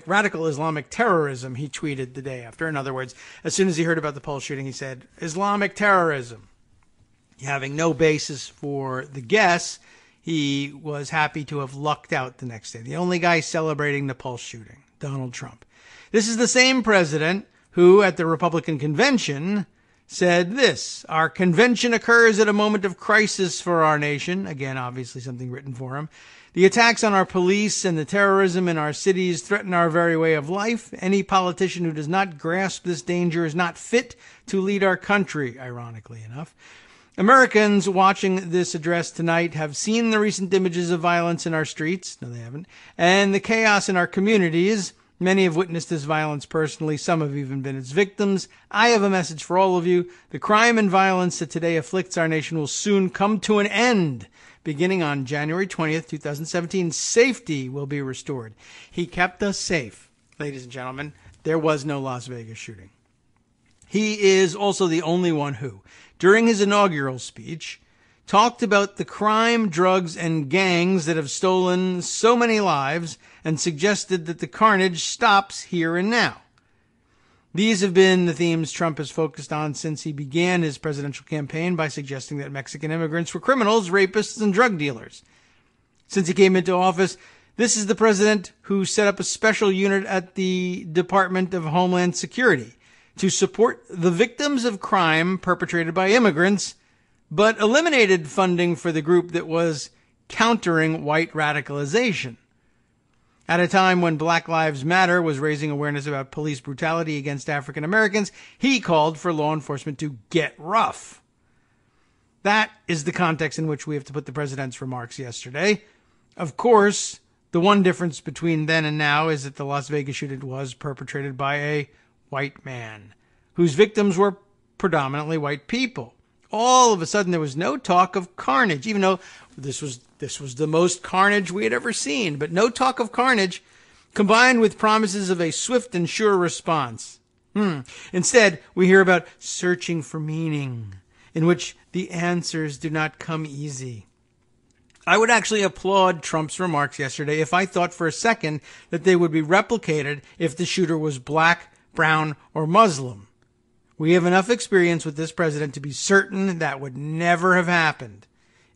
radical Islamic terrorism, he tweeted the day after. In other words, as soon as he heard about the Pulse shooting, he said, Islamic terrorism. Having no basis for the guess, he was happy to have lucked out the next day. The only guy celebrating the Pulse shooting, Donald Trump. This is the same president who, at the Republican convention, said this: our convention occurs at a moment of crisis for our nation. Again, obviously something written for him. The attacks on our police and the terrorism in our cities threaten our very way of life. Any politician who does not grasp this danger is not fit to lead our country, ironically enough. Americans watching this address tonight have seen the recent images of violence in our streets. No, they haven't. And the chaos in our communities. Many have witnessed this violence personally. Some have even been its victims. I have a message for all of you. The crime and violence that today afflicts our nation will soon come to an end. Beginning on January 20th, 2017, safety will be restored. He kept us safe. Ladies and gentlemen, there was no Las Vegas shooting. He is also the only one who, during his inaugural speech, talked about the crime, drugs, and gangs that have stolen so many lives and suggested that the carnage stops here and now. These have been the themes Trump has focused on since he began his presidential campaign by suggesting that Mexican immigrants were criminals, rapists, and drug dealers. Since he came into office, this is the president who set up a special unit at the Department of Homeland Security to support the victims of crime perpetrated by immigrants, but eliminated funding for the group that was countering white radicalization. At a time when Black Lives Matter was raising awareness about police brutality against African Americans, he called for law enforcement to get rough. That is the context in which we have to put the president's remarks yesterday. Of course, the one difference between then and now is that the Las Vegas shooting was perpetrated by a white man, whose victims were predominantly white people. All of a sudden, there was no talk of carnage, even though this was the most carnage we had ever seen. But no talk of carnage, combined with promises of a swift and sure response. Instead, we hear about searching for meaning, in which the answers do not come easy. I would actually applaud Trump's remarks yesterday if I thought for a second that they would be replicated if the shooter was black, brown, or Muslim. We have enough experience with this president to be certain that would never have happened.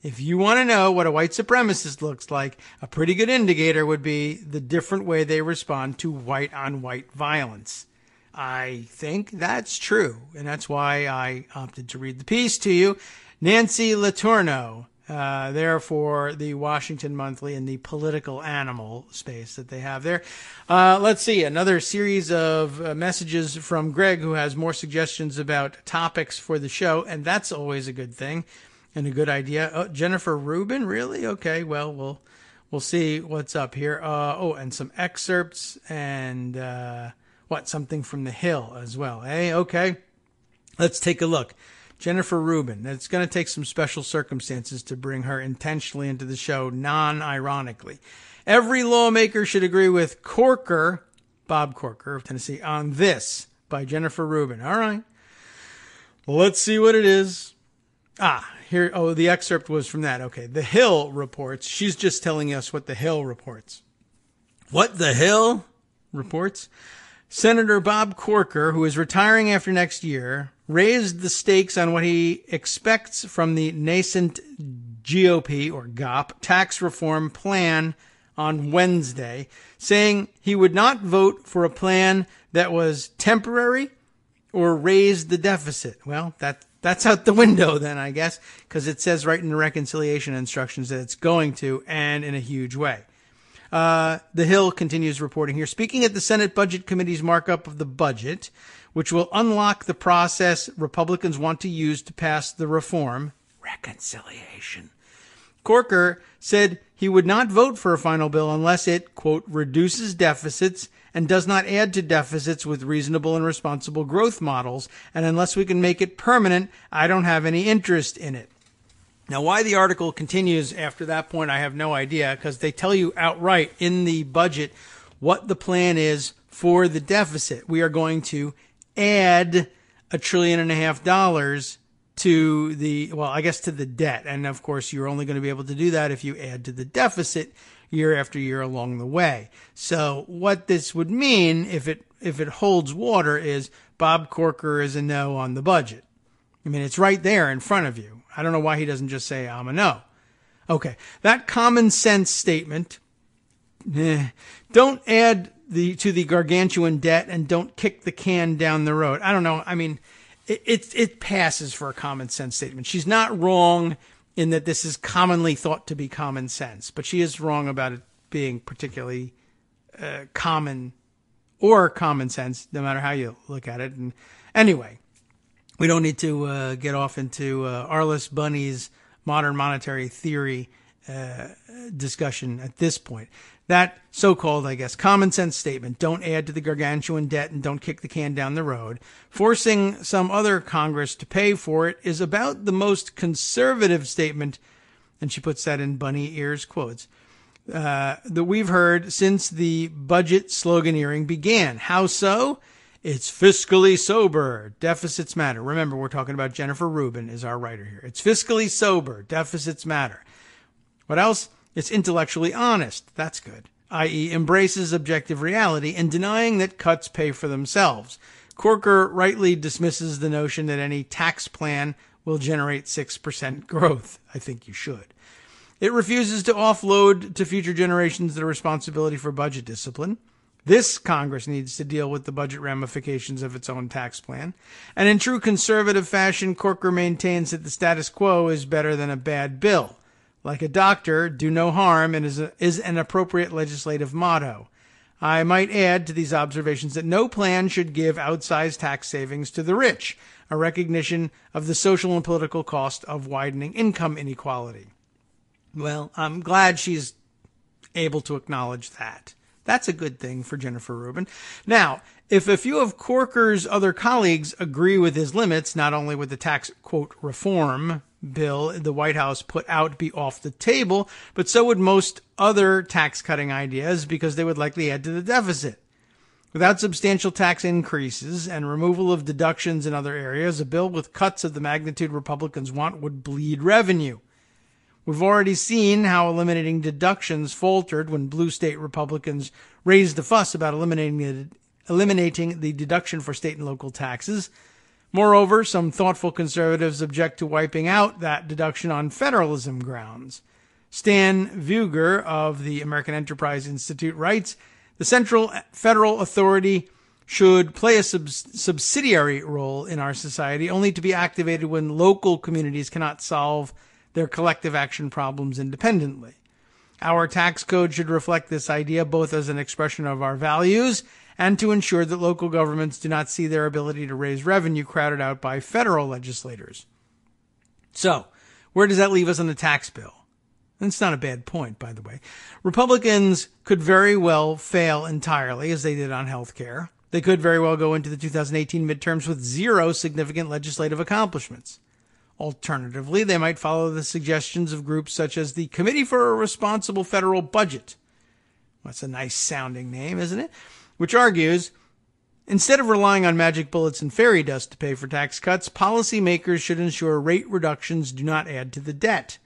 If you want to know what a white supremacist looks like, a pretty good indicator would be the different way they respond to white-on-white violence. I think that's true, and that's why I opted to read the piece to you. Nancy Letourneau, there for the Washington Monthly and the political animal space that they have there. Let's see, another series of messages from Greg, who has more suggestions about topics for the show, and that's always a good thing and a good idea. Oh, Jennifer Rubin, really? Okay, well, we'll see what's up here. And some excerpts and something from The Hill as well. Hey, okay, let's take a look. Jennifer Rubin. It's going to take some special circumstances to bring her intentionally into the show, non-ironically. Every lawmaker should agree with Bob Corker of Tennessee, on this, by Jennifer Rubin. All right. Let's see what it is. Here. Oh, the excerpt was from that. Okay. The Hill reports. She's just telling us what The Hill reports. What The Hill reports? Senator Bob Corker, who is retiring after next year, raised the stakes on what he expects from the nascent GOP, or GOP, tax reform plan on Wednesday, saying he would not vote for a plan that was temporary or raised the deficit. Well, that's out the window then, I guess, because it says right in the reconciliation instructions that it's going to, and in a huge way. The Hill continues reporting here. Speaking at the Senate Budget Committee's markup of the budget, which will unlock the process Republicans want to use to pass the reform, reconciliation, Corker said he would not vote for a final bill unless it, quote, reduces deficits and does not add to deficits with reasonable and responsible growth models, and unless we can make it permanent, I don't have any interest in it. Now, why the article continues after that point, I have no idea, because they tell you outright in the budget what the plan is for the deficit. We are going to add $1.5 trillion to to the debt. And of course, you're only going to be able to do that if you add to the deficit year after year along the way. So what this would mean, if it holds water, is Bob Corker is a no on the budget. I mean, it's right there in front of you. I don't know why he doesn't just say, I'm a no. Okay. That common sense statement, don't add to the gargantuan debt and don't kick the can down the road. I don't know. I mean, it passes for a common sense statement. She's not wrong in that this is commonly thought to be common sense, but she is wrong about it being particularly common or common sense, no matter how you look at it. And anyway, we don't need to get off into Arliss Bunny's modern monetary theory discussion at this point. That so-called, I guess, common sense statement, don't add to the gargantuan debt and don't kick the can down the road, forcing some other Congress to pay for it, is about the most conservative statement, and she puts that in bunny ears quotes, that we've heard since the budget sloganeering began. How so? It's fiscally sober. Deficits matter. Remember, we're talking about Jennifer Rubin is our writer here. It's fiscally sober. Deficits matter. What else? It's intellectually honest. That's good. I.e., embraces objective reality and denying that cuts pay for themselves. Corker rightly dismisses the notion that any tax plan will generate 6% growth. I think you should. It refuses to offload to future generations the responsibility for budget discipline. This Congress needs to deal with the budget ramifications of its own tax plan. And in true conservative fashion, Corker maintains that the status quo is better than a bad bill. Like a doctor, do no harm, and is an appropriate legislative motto. I might add to these observations that no plan should give outsized tax savings to the rich, a recognition of the social and political cost of widening income inequality. Well, I'm glad she's able to acknowledge that. That's a good thing for Jennifer Rubin. Now, if a few of Corker's other colleagues agree with his limits, not only would the tax, quote, reform bill the White House put out be off the table, but so would most other tax-cutting ideas because they would likely add to the deficit. Without substantial tax increases and removal of deductions in other areas, a bill with cuts of the magnitude Republicans want would bleed revenue. We've already seen how eliminating deductions faltered when blue state Republicans raised a fuss about eliminating the deduction for state and local taxes. Moreover, some thoughtful conservatives object to wiping out that deduction on federalism grounds. Stan Vuger of the American Enterprise Institute writes, the central federal authority should play a subsidiary role in our society, only to be activated when local communities cannot solve their collective action problems independently. Our tax code should reflect this idea both as an expression of our values and to ensure that local governments do not see their ability to raise revenue crowded out by federal legislators. So, where does that leave us on the tax bill? That's not a bad point, by the way. Republicans could very well fail entirely, as they did on health care. They could very well go into the 2018 midterms with zero significant legislative accomplishments. Alternatively, they might follow the suggestions of groups such as the Committee for a Responsible Federal Budget. That's a nice sounding name, isn't it? Which argues, instead of relying on magic bullets and fairy dust to pay for tax cuts, policymakers should ensure rate reductions do not add to the debt.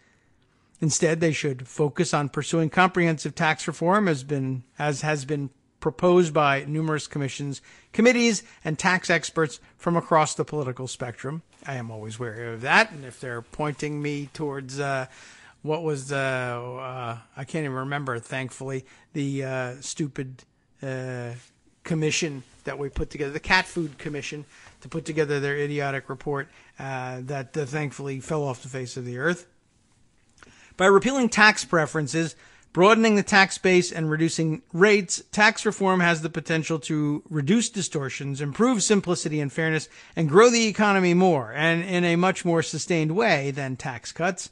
Instead, they should focus on pursuing comprehensive tax reform as has been proposed by numerous committees, and tax experts from across the political spectrum. I am always wary of that, and if they're pointing me towards I can't even remember, thankfully, the stupid commission that we put together, the Cat Food Commission, to put together their idiotic report that thankfully fell off the face of the earth. By repealing tax preferences, broadening the tax base, and reducing rates, tax reform has the potential to reduce distortions, improve simplicity and fairness, and grow the economy more, and in a much more sustained way than tax cuts.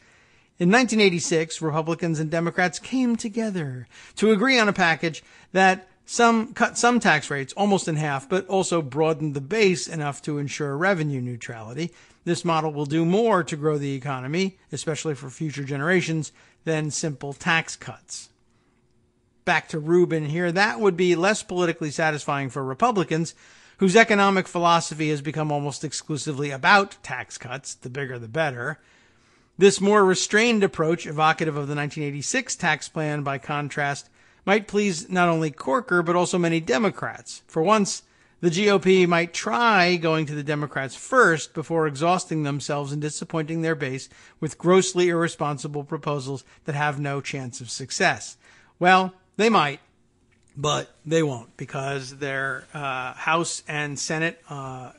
In 1986, Republicans and Democrats came together to agree on a package that cut some tax rates almost in half, but also broadened the base enough to ensure revenue neutrality. This model will do more to grow the economy, especially for future generations, than simple tax cuts. Back to Rubin here. That would be less politically satisfying for Republicans, whose economic philosophy has become almost exclusively about tax cuts, the bigger the better. This more restrained approach, evocative of the 1986 tax plan by contrast, might please not only Corker, but also many Democrats. For once, the GOP might try going to the Democrats first before exhausting themselves and disappointing their base with grossly irresponsible proposals that have no chance of success. Well, they might, but they won't, because their House and Senate,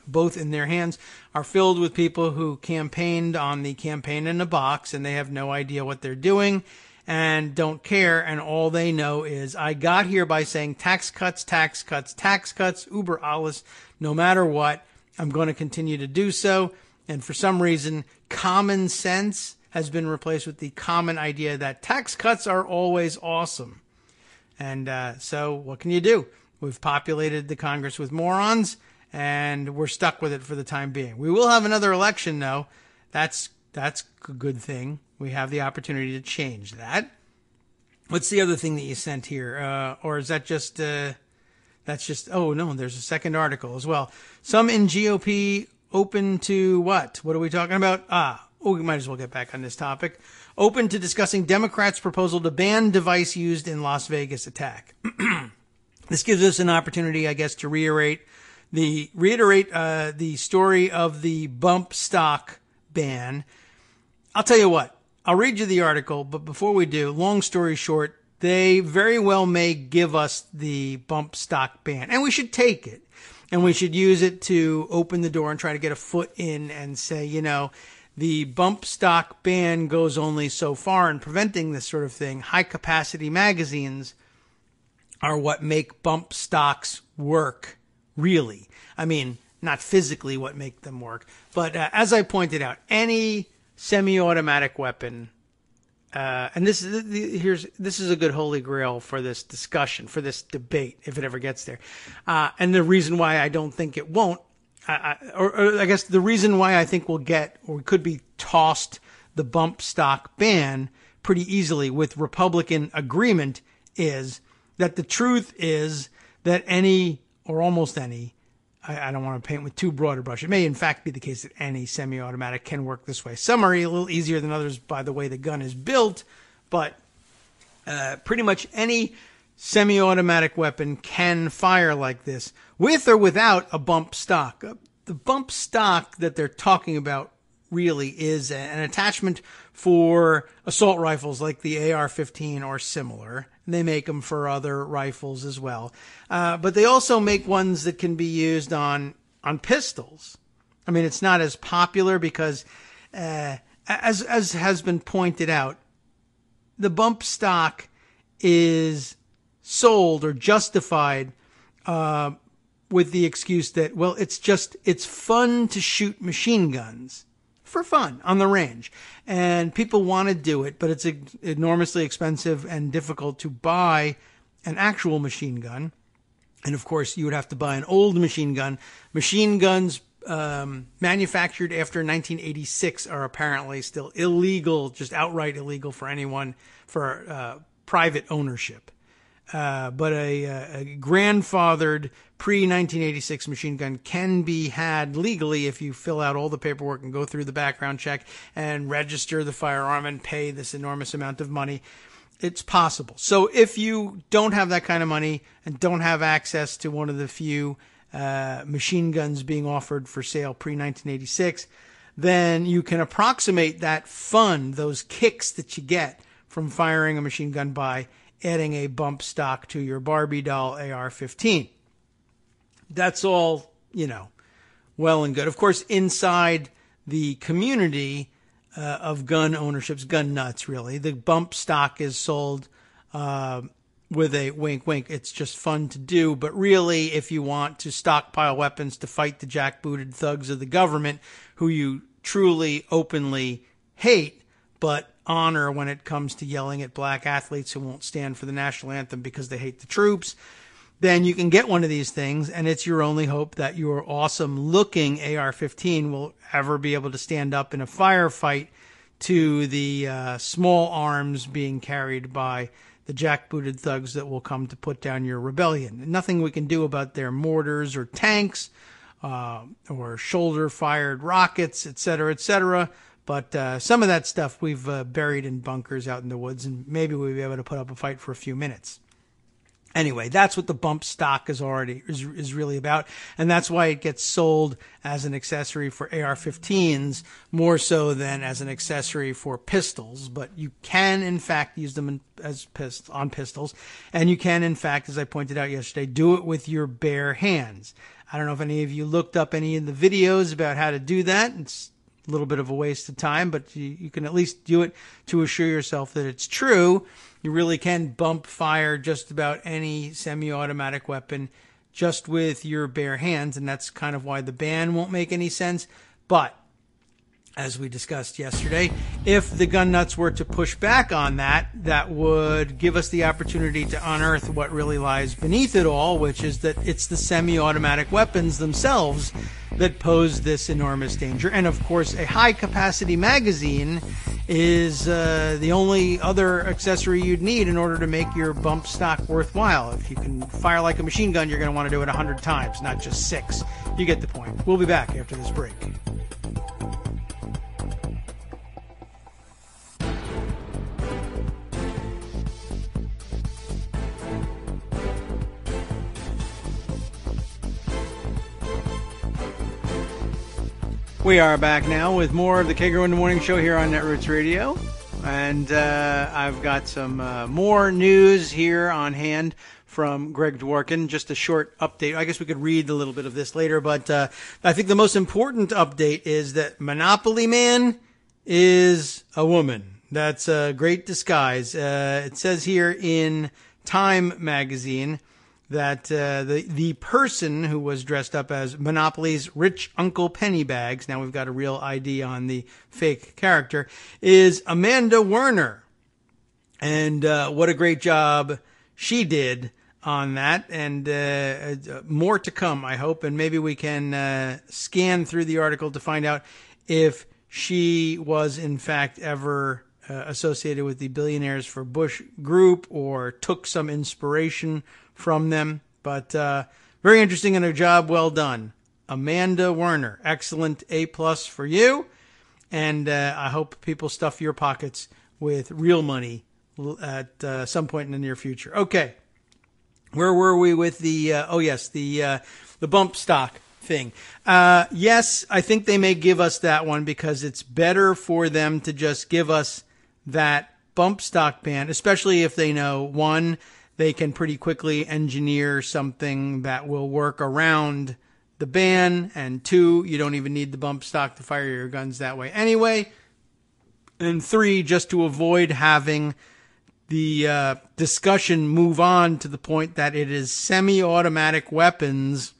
both in their hands, are filled with people who campaigned on the campaign in a box, and they have no idea what they're doing and don't care, and all they know is, I got here by saying tax cuts, tax cuts, tax cuts, uber alles, no matter what, I'm going to continue to do so. And for some reason, common sense has been replaced with the common idea that tax cuts are always awesome. And so what can you do? We've populated the Congress with morons, and we're stuck with it for the time being. We will have another election, though. That's a good thing. We have the opportunity to change that. What's the other thing that you sent here? Or is that just, that's just, oh no, there's a second article as well. Some in GOP open to what? What are we talking about? We might as well get back on this topic. Open to discussing Democrats' proposal to ban device used in Las Vegas attack. This gives us an opportunity, I guess, to reiterate the story of the bump stock ban. I'll tell you what. I'll read you the article, but before we do, long story short, they very well may give us the bump stock ban, and we should take it, and we should use it to open the door and try to get a foot in and say, you know, the bump stock ban goes only so far in preventing this sort of thing. High-capacity magazines are what make bump stocks work, really. I mean, not physically what make them work, but as I pointed out, any semi-automatic weapon, and this is a good holy grail for this discussion, for this debate, if it ever gets there. And the reason why I don't think it won't, or I guess the reason why I think we'll get, or could be tossed the bump stock ban pretty easily with Republican agreement, is that the truth is that any, or almost any, I don't want to paint with too broad a brush. It may, in fact, be the case that any semi-automatic can work this way. Some are a little easier than others by the way the gun is built, but pretty much any semi-automatic weapon can fire like this, with or without a bump stock. The bump stock that they're talking about really is an attachment for assault rifles like the AR-15 or similar. They make them for other rifles as well. But they also make ones that can be used on pistols. I mean, it's not as popular because, as has been pointed out, the bump stock is sold or justified with the excuse that, well, it's fun to shoot machine guns. For fun on the range, and people want to do it, but it's enormously expensive and difficult to buy an actual machine gun. And of course, you would have to buy an old machine gun. Machine guns manufactured after 1986 are apparently still illegal, just outright illegal for anyone for private ownership. But a grandfathered pre-1986 machine gun can be had legally if you fill out all the paperwork and go through the background check and register the firearm and pay this enormous amount of money. It's possible. So if you don't have that kind of money and don't have access to one of the few machine guns being offered for sale pre-1986, then you can approximate that fun, those kicks that you get from firing a machine gun by adding a bump stock to your Barbie doll AR-15. That's all, well and good. Of course, inside the community of gun ownerships, gun nuts really, the bump stock is sold with a wink, wink. It's just fun to do. But really, if you want to stockpile weapons to fight the jackbooted thugs of the government who you truly, openly hate, but honor when it comes to yelling at black athletes who won't stand for the national anthem because they hate the troops, then you can get one of these things, and it's your only hope that your awesome-looking AR-15 will ever be able to stand up in a firefight to the small arms being carried by the jackbooted thugs that will come to put down your rebellion. Nothing we can do about their mortars or tanks or shoulder-fired rockets, etc., but some of that stuff we've buried in bunkers out in the woods, and maybe we'll be able to put up a fight for a few minutes. Anyway, that's what the bump stock is really about, and that's why it gets sold as an accessory for AR-15s more so than as an accessory for pistols. But you can, in fact, use them on pistols, and you can, in fact, as I pointed out yesterday, do it with your bare hands. I don't know if any of you looked up any of the videos about how to do that. It's a little bit of a waste of time, but you can at least do it to assure yourself that it's true. You really can bump fire just about any semi-automatic weapon just with your bare hands, and that's kind of why the ban won't make any sense. But as we discussed yesterday, if the gun nuts were to push back on that, that would give us the opportunity to unearth what really lies beneath it all, which is that it's the semi-automatic weapons themselves that pose this enormous danger. And of course, a high-capacity magazine is the only other accessory you'd need in order to make your bump stock worthwhile. If you can fire like a machine gun, you're going to want to do it 100 times, not just 6. You get the point. We'll be back after this break. We are back now with more of the Kagro in the Morning Show here on Netroots Radio. And I've got some more news here on hand from Greg Dworkin. Just a short update. I guess we could read a little bit of this later, but I think the most important update is that Monopoly Man is a woman. That's a great disguise. It says here in Time magazine that the person who was dressed up as Monopoly's rich Uncle Pennybags, now we've got a real ID on the fake character, is Amanda Werner. And what a great job she did on that. And more to come, I hope. And maybe we can scan through the article to find out if she was, in fact, ever associated with the Billionaires for Bush group or took some inspiration from them. But very interesting and a job well done. Amanda Werner, excellent A+ for you. And I hope people stuff your pockets with real money at some point in the near future. Okay, where were we with the the bump stock thing? Yes, I think they may give us that one because it's better for them to just give us that bump stock ban, especially if they know, one, they can pretty quickly engineer something that will work around the ban, and 2, you don't even need the bump stock to fire your guns that way anyway, and 3, just to avoid having the discussion move on to the point that it is semi-automatic weapons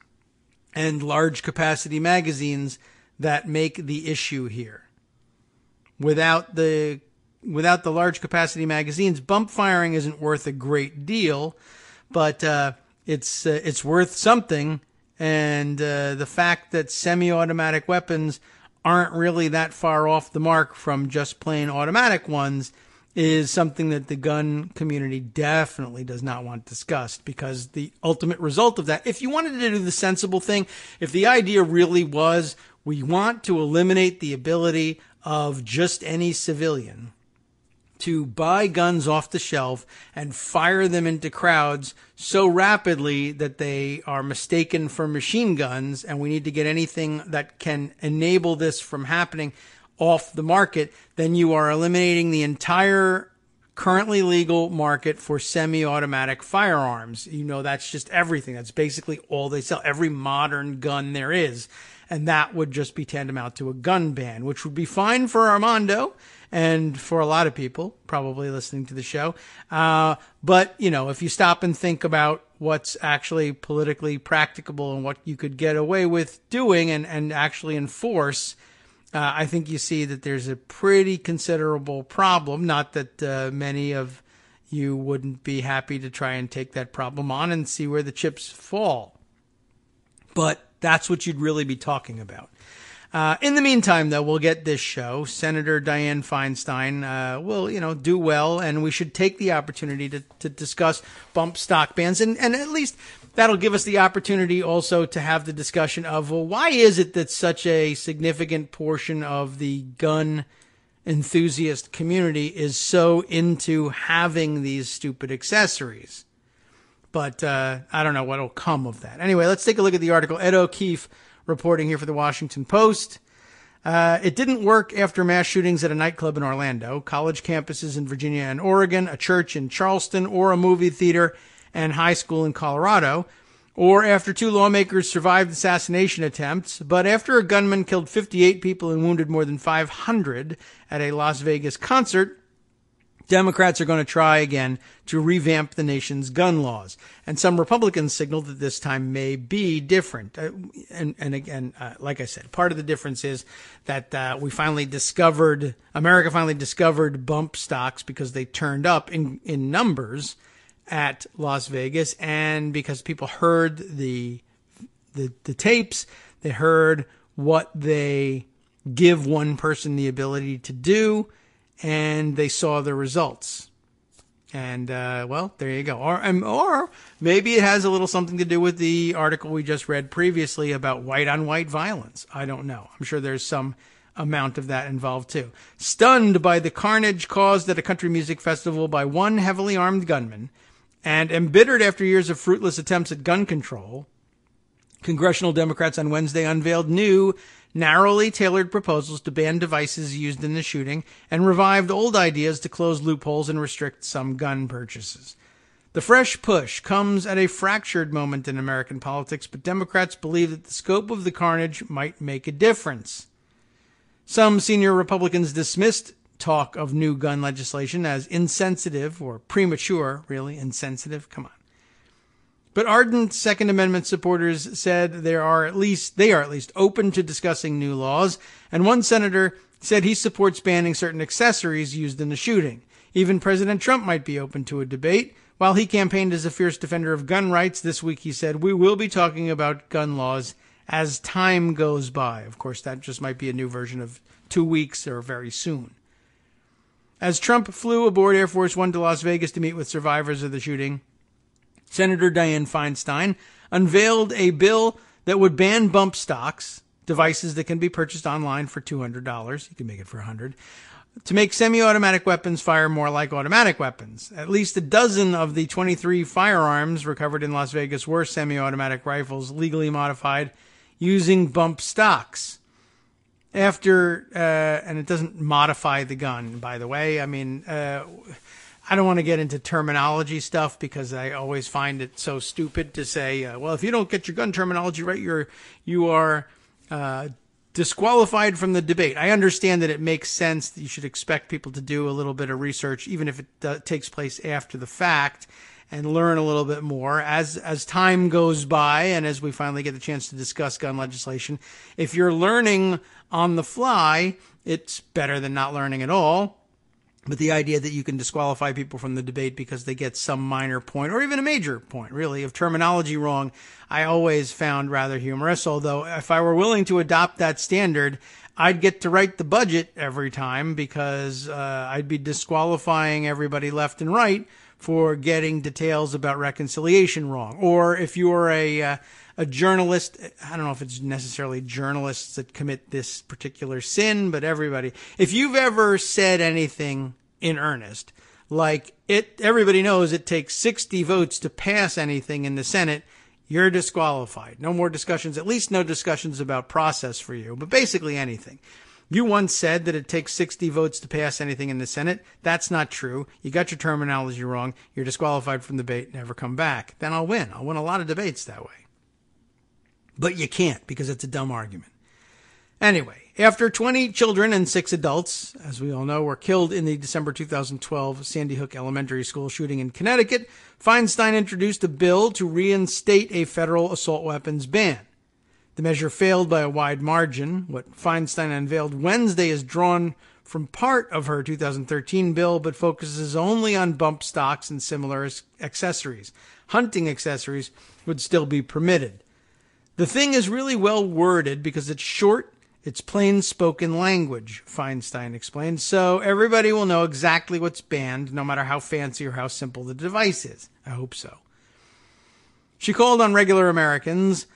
and large capacity magazines that make the issue here. Without the large capacity magazines, bump firing isn't worth a great deal, but it's worth something. And the fact that semi-automatic weapons aren't really that far off the mark from just plain automatic ones is something that the gun community definitely does not want discussed, because the ultimate result of that, if you wanted to do the sensible thing, if the idea really was we want to eliminate the ability of just any civilian to buy guns off the shelf and fire them into crowds so rapidly that they are mistaken for machine guns, and we need to get anything that can enable this from happening off the market, then you are eliminating the entire currently legal market for semi-automatic firearms. You know, that's just everything. That's basically all they sell, every modern gun there is. And that would just be tantamount to a gun ban, which would be fine for Armando and for a lot of people probably listening to the show. But, you know, if you stop and think about what's actually politically practicable and what you could get away with doing and actually enforce, I think you see that there's a pretty considerable problem. Not that many of you wouldn't be happy to try and take that problem on and see where the chips fall. But that's what you'd really be talking about. In the meantime, though, we'll get this show. Senator Dianne Feinstein will, do well, and we should take the opportunity to discuss bump stock bans. And at least that'll give us the opportunity also to have the discussion of, well, why is it that such a significant portion of the gun enthusiast community is so into having these stupid accessories? But I don't know what'll come of that. Anyway, let's take a look at the article. Ed O'Keefe reporting here for the Washington Post. It didn't work after mass shootings at a nightclub in Orlando, college campuses in Virginia and Oregon, a church in Charleston, or a movie theater and high school in Colorado, or after 2 lawmakers survived assassination attempts, but after a gunman killed 58 people and wounded more than 500 at a Las Vegas concert, Democrats are going to try again to revamp the nation's gun laws. And some Republicans signaled that this time may be different. And again, like I said, part of the difference is that America finally discovered bump stocks because they turned up in numbers at Las Vegas, and because people heard the tapes, they heard what they give one person the ability to do, and they saw the results. And, well, there you go. Or maybe it has a little something to do with the article we just read previously about white-on-white violence. I don't know. I'm sure there's some amount of that involved, too. Stunned by the carnage caused at a country music festival by one heavily armed gunman, and embittered after years of fruitless attempts at gun control, congressional Democrats on Wednesday unveiled new, narrowly tailored proposals to ban devices used in the shooting and revived old ideas to close loopholes and restrict some gun purchases. The fresh push comes at a fractured moment in American politics, but Democrats believe that the scope of the carnage might make a difference. Some senior Republicans dismissed talk of new gun legislation as insensitive or premature, really insensitive. Come on. But ardent Second Amendment supporters said they are at least open to discussing new laws, and one senator said he supports banning certain accessories used in the shooting. Even President Trump might be open to a debate. While he campaigned as a fierce defender of gun rights, this week he said, "We will be talking about gun laws as time goes by." Of course, that just might be a new version of 2 weeks or very soon. As Trump flew aboard Air Force One to Las Vegas to meet with survivors of the shooting, Senator Dianne Feinstein unveiled a bill that would ban bump stocks, devices that can be purchased online for $200. You can make it for $100, to make semi-automatic weapons fire more like automatic weapons. At least a dozen of the 23 firearms recovered in Las Vegas were semi-automatic rifles legally modified using bump stocks. And it doesn't modify the gun, by the way. I mean, I don't want to get into terminology stuff because I always find it so stupid to say, well, if you don't get your gun terminology right, you are disqualified from the debate. I understand that it makes sense that you should expect people to do a little bit of research, even if it takes place after the fact, and learn a little bit more as time goes by and as we finally get the chance to discuss gun legislation. If you're learning on the fly, it's better than not learning at all. But the idea that you can disqualify people from the debate because they get some minor point, or even a major point, really, of terminology wrong, I always found rather humorous. Although if I were willing to adopt that standard, I'd get to write the budget every time because I'd be disqualifying everybody left and right for getting details about reconciliation wrong. Or if you're a journalist, I don't know if it's necessarily journalists that commit this particular sin, but everybody. If you've ever said anything in earnest, like everybody knows it takes 60 votes to pass anything in the Senate, you're disqualified. No more discussions, at least no discussions about process for you, but basically anything. You once said that it takes 60 votes to pass anything in the Senate. That's not true. You got your terminology wrong. You're disqualified from the debate. Never come back. Then I'll win. I'll win a lot of debates that way. But you can't because it's a dumb argument. Anyway, after 20 children and 6 adults, as we all know, were killed in the December 2012 Sandy Hook Elementary School shooting in Connecticut, Feinstein introduced a bill to reinstate a federal assault weapons ban. The measure failed by a wide margin. What Feinstein unveiled Wednesday is drawn from part of her 2013 bill, but focuses only on bump stocks and similar accessories. Hunting accessories would still be permitted. The thing is really well worded because it's short, it's plain spoken language, Feinstein explained, so everybody will know exactly what's banned, no matter how fancy or how simple the device is. I hope so. She called on regular Americans,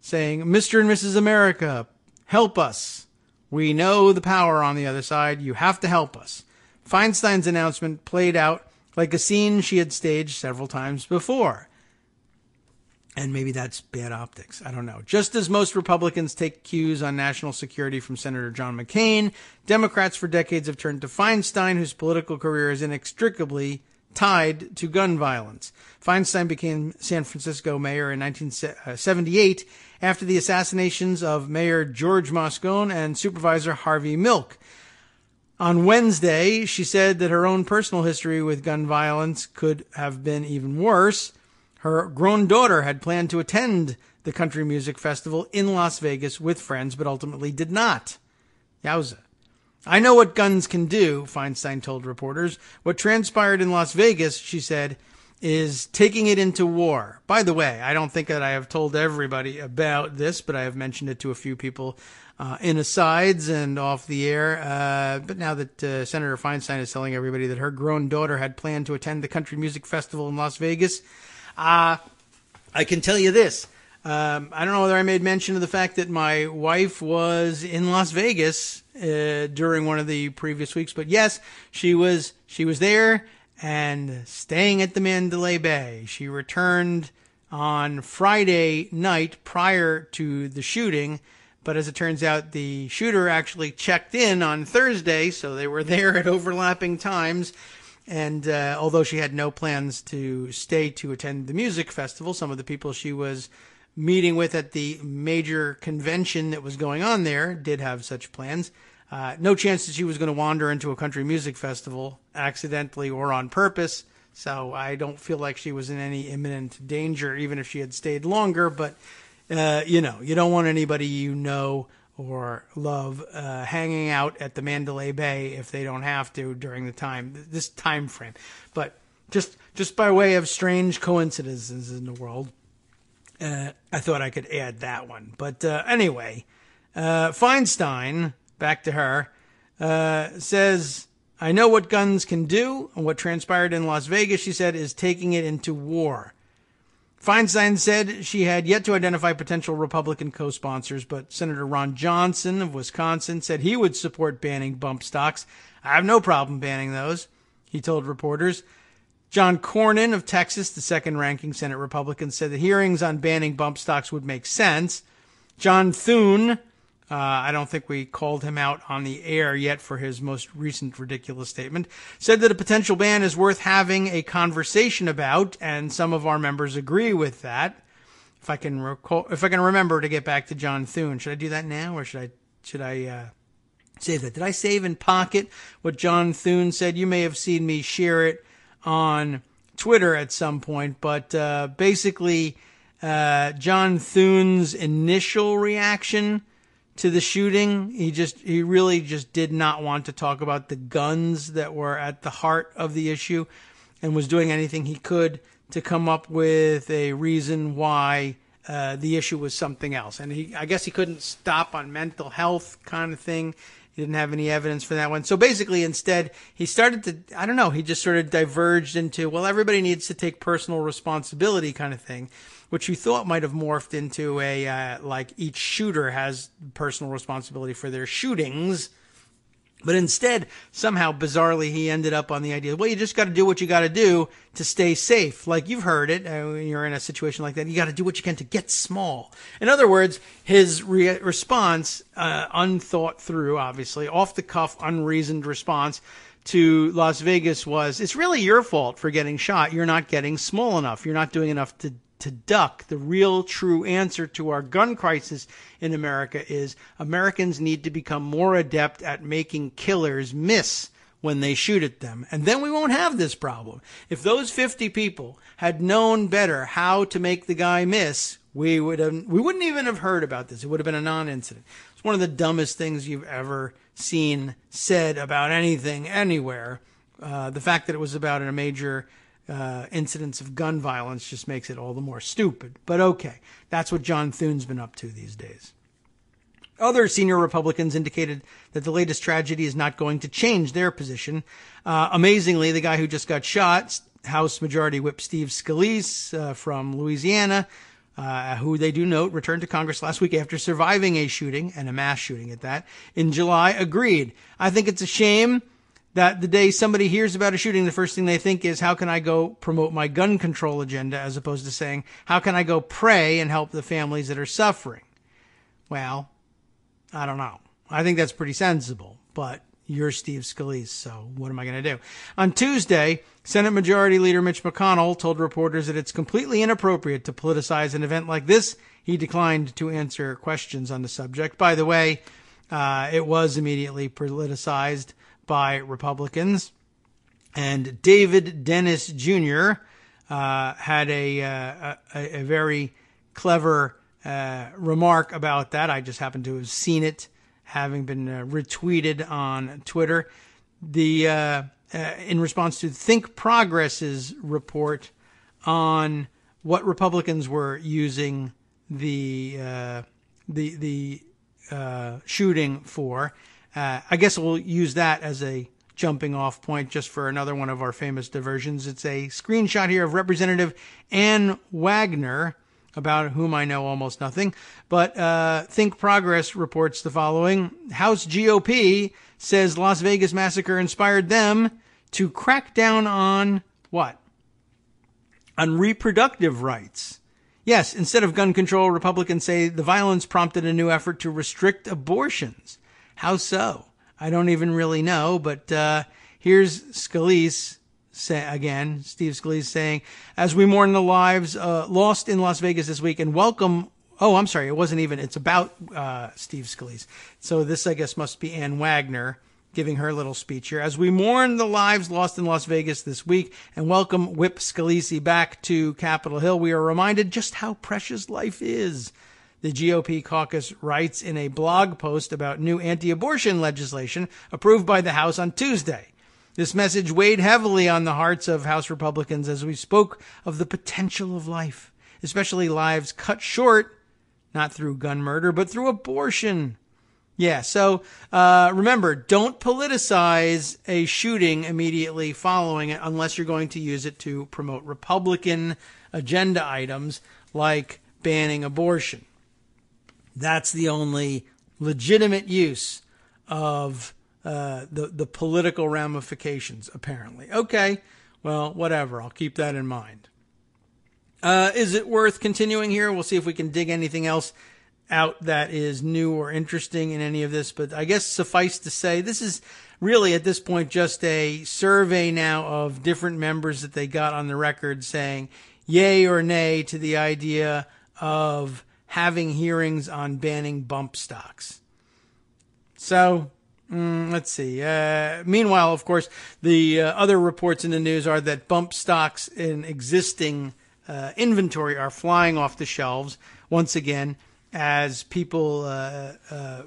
saying, Mr. and Mrs. America, help us. We know the power on the other side. You have to help us. Feinstein's announcement played out like a scene she had staged several times before. And maybe that's bad optics. I don't know. Just as most Republicans take cues on national security from Senator John McCain, Democrats for decades have turned to Feinstein, whose political career is inextricably tied to gun violence. Feinstein became San Francisco mayor in 1978 after the assassinations of Mayor George Moscone and Supervisor Harvey Milk. On Wednesday, she said that her own personal history with gun violence could have been even worse. Her grown daughter had planned to attend the country music festival in Las Vegas with friends, but ultimately did not. Yowza. I know what guns can do, Feinstein told reporters. What transpired in Las Vegas, she said, is taking it into war. By the way, I don't think that I have told everybody about this, but I have mentioned it to a few people in asides and off the air. But now that Senator Feinstein is telling everybody that her grown daughter had planned to attend the country music festival in Las Vegas, I can tell you this. I don't know whether I made mention of the fact that my wife was in Las Vegas during one of the previous weeks, but yes, she was there and staying at the Mandalay Bay. She returned on Friday night prior to the shooting, but as it turns out, the shooter actually checked in on Thursday, so they were there at overlapping times. And although she had no plans to stay to attend the music festival, some of the people she was meeting with at the major convention that was going on there did have such plans. No chance that she was going to wander into a country music festival accidentally or on purpose. So I don't feel like she was in any imminent danger, even if she had stayed longer. But, you don't want anybody you know or love hanging out at the Mandalay Bay if they don't have to during this time frame. But just by way of strange coincidences in the world, I thought I could add that one. But anyway, Feinstein, back to her, says, I know what guns can do, and what transpired in Las Vegas, she said, is taking it into war. Feinstein said she had yet to identify potential Republican co-sponsors, but Senator Ron Johnson of Wisconsin said he would support banning bump stocks. I have no problem banning those, he told reporters. John Cornyn of Texas, the second-ranking Senate Republican, said that hearings on banning bump stocks would make sense. John Thune, I don't think we called him out on the air yet for his most recent ridiculous statement, said that a potential ban is worth having a conversation about, and some of our members agree with that. If I can remember to get back to John Thune, should I do that now, or should I save that? Did I save in pocket what John Thune said? You may have seen me share it on Twitter at some point, but basically, John Thune's initial reaction to the shooting, he really just did not want to talk about the guns that were at the heart of the issue, and was doing anything he could to come up with a reason why the issue was something else. And I guess he couldn't stop on mental health kind of thing. He didn't have any evidence for that one. So basically, instead, he started to, he just sort of diverged into, well, everybody needs to take personal responsibility kind of thing, which you thought might have morphed into a, like each shooter has personal responsibility for their shootings. But instead, somehow, bizarrely, he ended up on the idea, well, you just got to do what you got to do to stay safe. Like you've heard it, when you're in a situation like that, you got to do what you can to get small. In other words, his response, unthought through, obviously, off the cuff, unreasoned response to Las Vegas was, it's really your fault for getting shot. You're not getting small enough. You're not doing enough to duck. The real true answer to our gun crisis in America is Americans need to become more adept at making killers miss when they shoot at them. And then we won't have this problem. If those 50 people had known better how to make the guy miss, we wouldn't even have heard about this. It would have been a non-incident. It's one of the dumbest things you've ever seen said about anything, anywhere. The fact that it was about a major incidents of gun violence just makes it all the more stupid. But okay, that's what John Thune's been up to these days. Other senior Republicans indicated that the latest tragedy is not going to change their position. Amazingly, the guy who just got shot, House Majority Whip Steve Scalise from Louisiana, who they do note returned to Congress last week after surviving a shooting, and a mass shooting at that, in July, agreed. I think it's a shame that the day somebody hears about a shooting, the first thing they think is, how can I go promote my gun control agenda, as opposed to saying, how can I go pray and help the families that are suffering? Well, I don't know. I think that's pretty sensible, but you're Steve Scalise, so what am I going to do? On Tuesday, Senate Majority Leader Mitch McConnell told reporters that it's completely inappropriate to politicize an event like this. He declined to answer questions on the subject. By the way, it was immediately politicized by Republicans. And David Dennis Jr. Had a very clever remark about that. I just happen to have seen it, having been retweeted on Twitter. In response to Think Progress's report on what Republicans were using the shooting for. I guess we'll use that as a jumping off point just for another one of our famous diversions. It's a screenshot here of Representative Ann Wagner, about whom I know almost nothing. But Think Progress reports the following. House GOP says Las Vegas massacre inspired them to crack down on what? On reproductive rights. Yes, instead of gun control, Republicans say the violence prompted a new effort to restrict abortions. How so? I don't even really know, but here's Scalise. Steve Scalise saying, as we mourn the lives lost in Las Vegas this week and welcome, it's about Steve Scalise. So this, I guess, must be Ann Wagner giving her little speech here. As we mourn the lives lost in Las Vegas this week and welcome Whip Scalise back to Capitol Hill, we are reminded just how precious life is. The GOP caucus writes in a blog post about new anti-abortion legislation approved by the House on Tuesday. This message weighed heavily on the hearts of House Republicans as we spoke of the potential of life, especially lives cut short, not through gun murder, but through abortion. Yeah, so remember, don't politicize a shooting immediately following it unless you're going to use it to promote Republican agenda items like banning abortion. That's the only legitimate use of the political ramifications, apparently. Okay, well, whatever. I'll keep that in mind. Is it worth continuing here? We'll see if we can dig anything else out that is new or interesting in any of this. But I guess suffice to say, this is really at this point just a survey now of different members that they got on the record saying yay or nay to the idea of having hearings on banning bump stocks. So, let's see. Meanwhile, of course, the other reports in the news are that bump stocks in existing inventory are flying off the shelves once again as people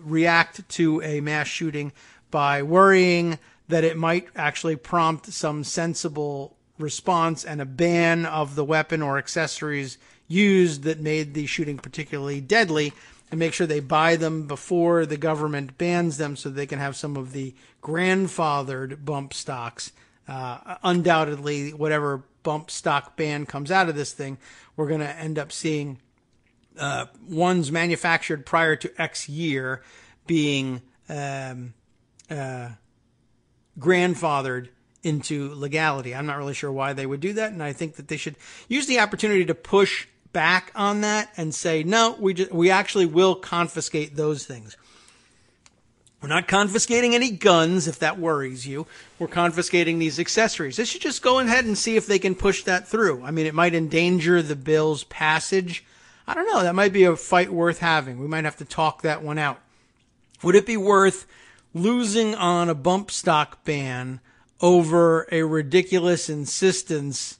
react to a mass shooting by worrying that it might actually prompt some sensible response and a ban of the weapon or accessories used that made the shooting particularly deadly, and make sure they buy them before the government bans them so they can have some of the grandfathered bump stocks. Undoubtedly, whatever bump stock ban comes out of this thing, we're going to end up seeing ones manufactured prior to X year being grandfathered into legality. I'm not really sure why they would do that, and I think that they should use the opportunity to push back on that and say, no, we actually will confiscate those things. We're not confiscating any guns, if that worries you. We're confiscating these accessories. They should just go ahead and see if they can push that through. I mean, it might endanger the bill's passage. I don't know. That might be a fight worth having. We might have to talk that one out. Would it be worth losing on a bump stock ban over a ridiculous insistence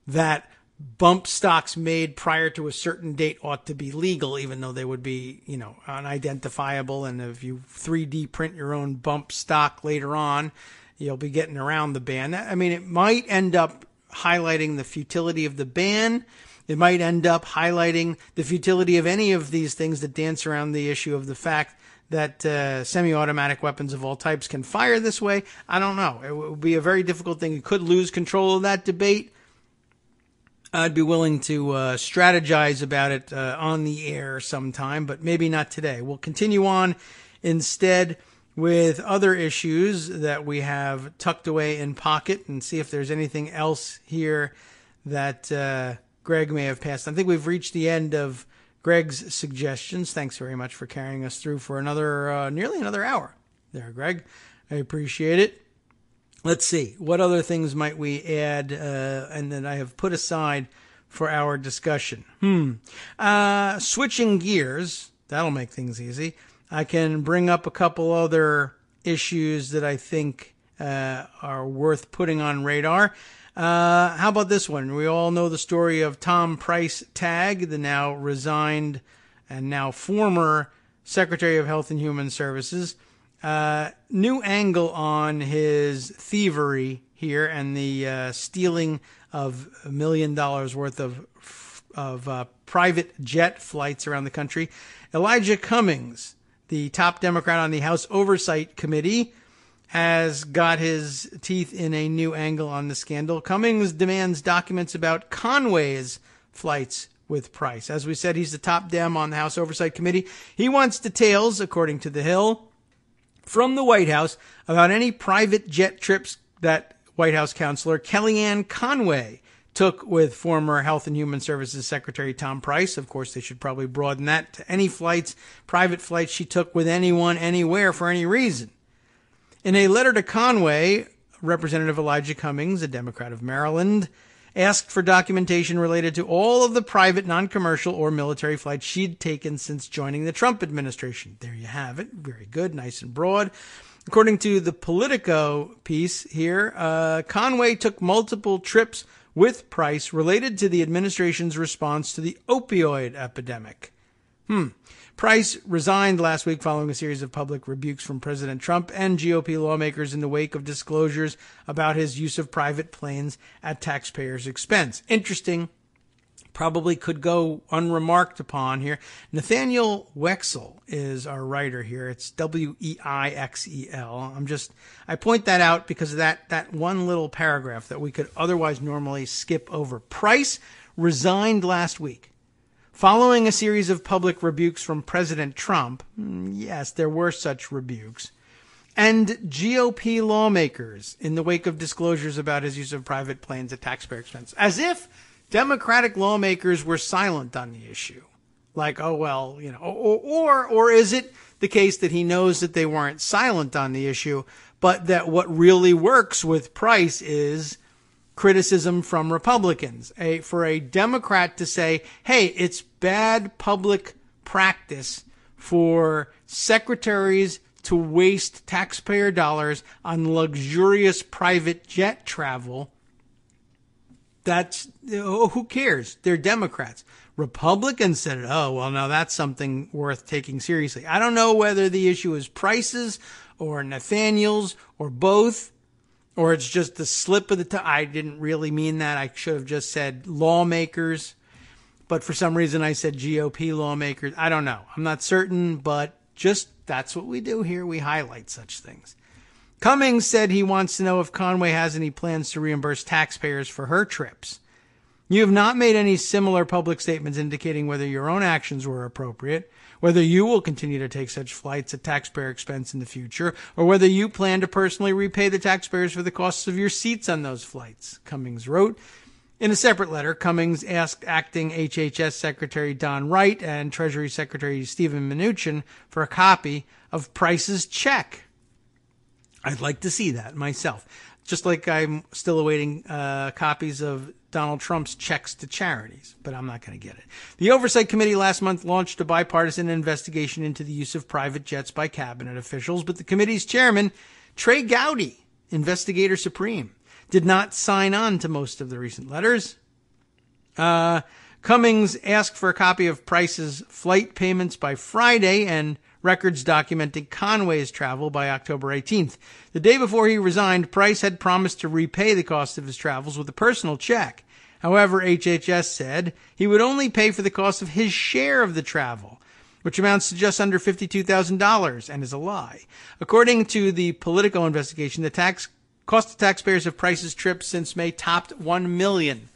that bump stocks made prior to a certain date ought to be legal, even though they would be, unidentifiable. And if you 3D print your own bump stock later on, you'll be getting around the ban. I mean, it might end up highlighting the futility of the ban. It might end up highlighting the futility of any of these things that dance around the issue of the fact that semi-automatic weapons of all types can fire this way. I don't know. It would be a very difficult thing. You could lose control of that debate. I'd be willing to strategize about it on the air sometime, but maybe not today. We'll continue on instead with other issues that we have tucked away in pocket and see if there's anything else here that Greg may have passed. I think we've reached the end of Greg's suggestions. Thanks very much for carrying us through for nearly another hour there, Greg. I appreciate it. Let's see. What other things might we add and that I have put aside for our discussion? Switching gears. That'll make things easy. I can bring up a couple other issues that I think are worth putting on radar. How about this one? We all know the story of Tom Price Tagg, the now resigned and now former Secretary of Health and Human Services. New angle on his thievery here and the stealing of $1 million worth of private jet flights around the country. Elijah Cummings, the top Democrat on the House Oversight Committee, has got his teeth in a new angle on the scandal. Cummings demands documents about Conway's flights with Price. As we said, he's the top Dem on the House Oversight Committee. He wants details, according to The Hill, from the White House about any private jet trips that White House counselor Kellyanne Conway took with former Health and Human Services Secretary Tom Price. Of course, they should probably broaden that to any flights, private flights she took with anyone, anywhere, for any reason. In a letter to Conway, Representative Elijah Cummings, a Democrat of Maryland, asked for documentation related to all of the private, non-commercial, or military flights she'd taken since joining the Trump administration. There you have it. Very good, nice and broad. According to the Politico piece here, Conway took multiple trips with Price related to the administration's response to the opioid epidemic. Price resigned last week following a series of public rebukes from President Trump and GOP lawmakers in the wake of disclosures about his use of private planes at taxpayers' expense. Interesting. Probably could go unremarked upon here. Nathaniel Wexel is our writer here. It's Weixel. I point that out because of that one little paragraph that we could otherwise normally skip over. Price resigned last week following a series of public rebukes from President Trump. Yes, there were such rebukes. And GOP lawmakers in the wake of disclosures about his use of private planes at taxpayer expense. As if Democratic lawmakers were silent on the issue. Like, oh, well, or is it the case that he knows that they weren't silent on the issue, but that what really works with Price is criticism from Republicans? For a Democrat to say, hey, it's bad public practice for secretaries to waste taxpayer dollars on luxurious private jet travel. Who cares? They're Democrats. Republicans said it. Oh, well, now that's something worth taking seriously. I don't know whether the issue is Price's or Nathaniel's or both, or it's just the slip of the tongue. I didn't really mean that. I should have just said lawmakers, but for some reason I said GOP lawmakers. I don't know. I'm not certain, but just that's what we do here. We highlight such things. Cummings said he wants to know if Conway has any plans to reimburse taxpayers for her trips. You have not made any similar public statements indicating whether your own actions were appropriate, whether you will continue to take such flights at taxpayer expense in the future, or whether you plan to personally repay the taxpayers for the costs of your seats on those flights, Cummings wrote. In a separate letter, Cummings asked acting HHS Secretary Don Wright and Treasury Secretary Steven Mnuchin for a copy of Price's check. I'd like to see that myself. Just like I'm still awaiting copies of Donald Trump's checks to charities, but I'm not going to get it. The Oversight Committee last month launched a bipartisan investigation into the use of private jets by cabinet officials, but the committee's chairman, Trey Gowdy, investigator supreme, did not sign on to most of the recent letters. Cummings asked for a copy of Price's flight payments by Friday and records documenting Conway's travel by October 18th. The day before he resigned, Price had promised to repay the cost of his travels with a personal check. However, HHS said he would only pay for the cost of his share of the travel, which amounts to just under $52,000 and is a lie. According to the Politico investigation, the cost to taxpayers of Price's trip since May topped $1 million.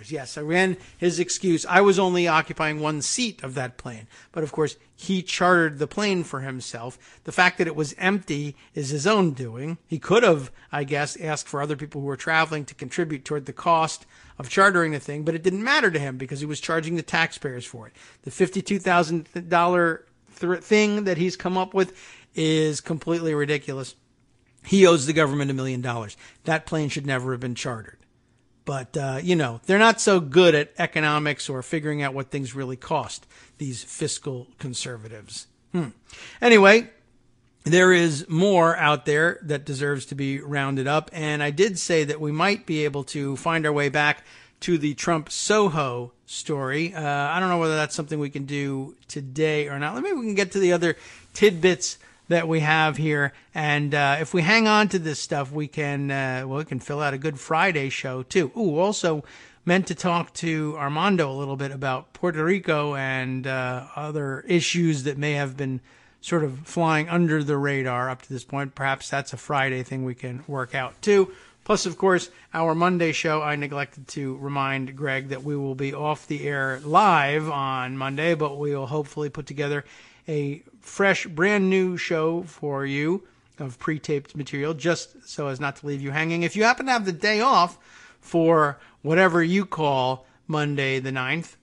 Yes, again, his excuse, I was only occupying one seat of that plane. But of course, he chartered the plane for himself. The fact that it was empty is his own doing. He could have, I guess, asked for other people who were traveling to contribute toward the cost of chartering the thing, but it didn't matter to him because he was charging the taxpayers for it. The $52,000 thing that he's come up with is completely ridiculous. He owes the government $1 million. That plane should never have been chartered. But, they're not so good at economics or figuring out what things really cost, these fiscal conservatives. Anyway, there is more out there that deserves to be rounded up. And I did say that we might be able to find our way back to the Trump Soho story. I don't know whether that's something we can do today or not. Maybe we can get to the other tidbits that we have here. And if we hang on to this stuff, we can fill out a Good Friday show, too. Also meant to talk to Armando a little bit about Puerto Rico and other issues that may have been sort of flying under the radar up to this point. Perhaps that's a Friday thing we can work out, too. Plus, of course, our Monday show, I neglected to remind Greg that we will be off the air live on Monday, but we will hopefully put together a fresh, brand new show for you of pre-taped material, just so as not to leave you hanging. If you happen to have the day off for whatever you call Monday the 9th,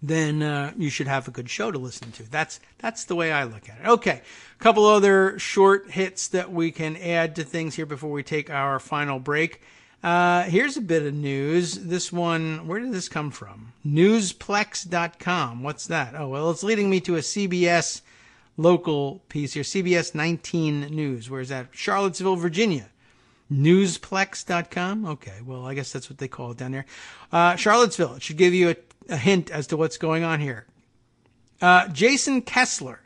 then you should have a good show to listen to. That's the way I look at it. Okay, a couple other short hits that we can add to things here before we take our final break. Here's a bit of news. This one, where did this come from? Newsplex.com. What's that? Oh, well, it's leading me to a CBS local piece here. CBS 19 News. Where's that? Charlottesville, Virginia. Newsplex.com. Okay, well, I guess that's what they call it down there. Charlottesville. It should give you a hint as to what's going on here. Jason Kessler,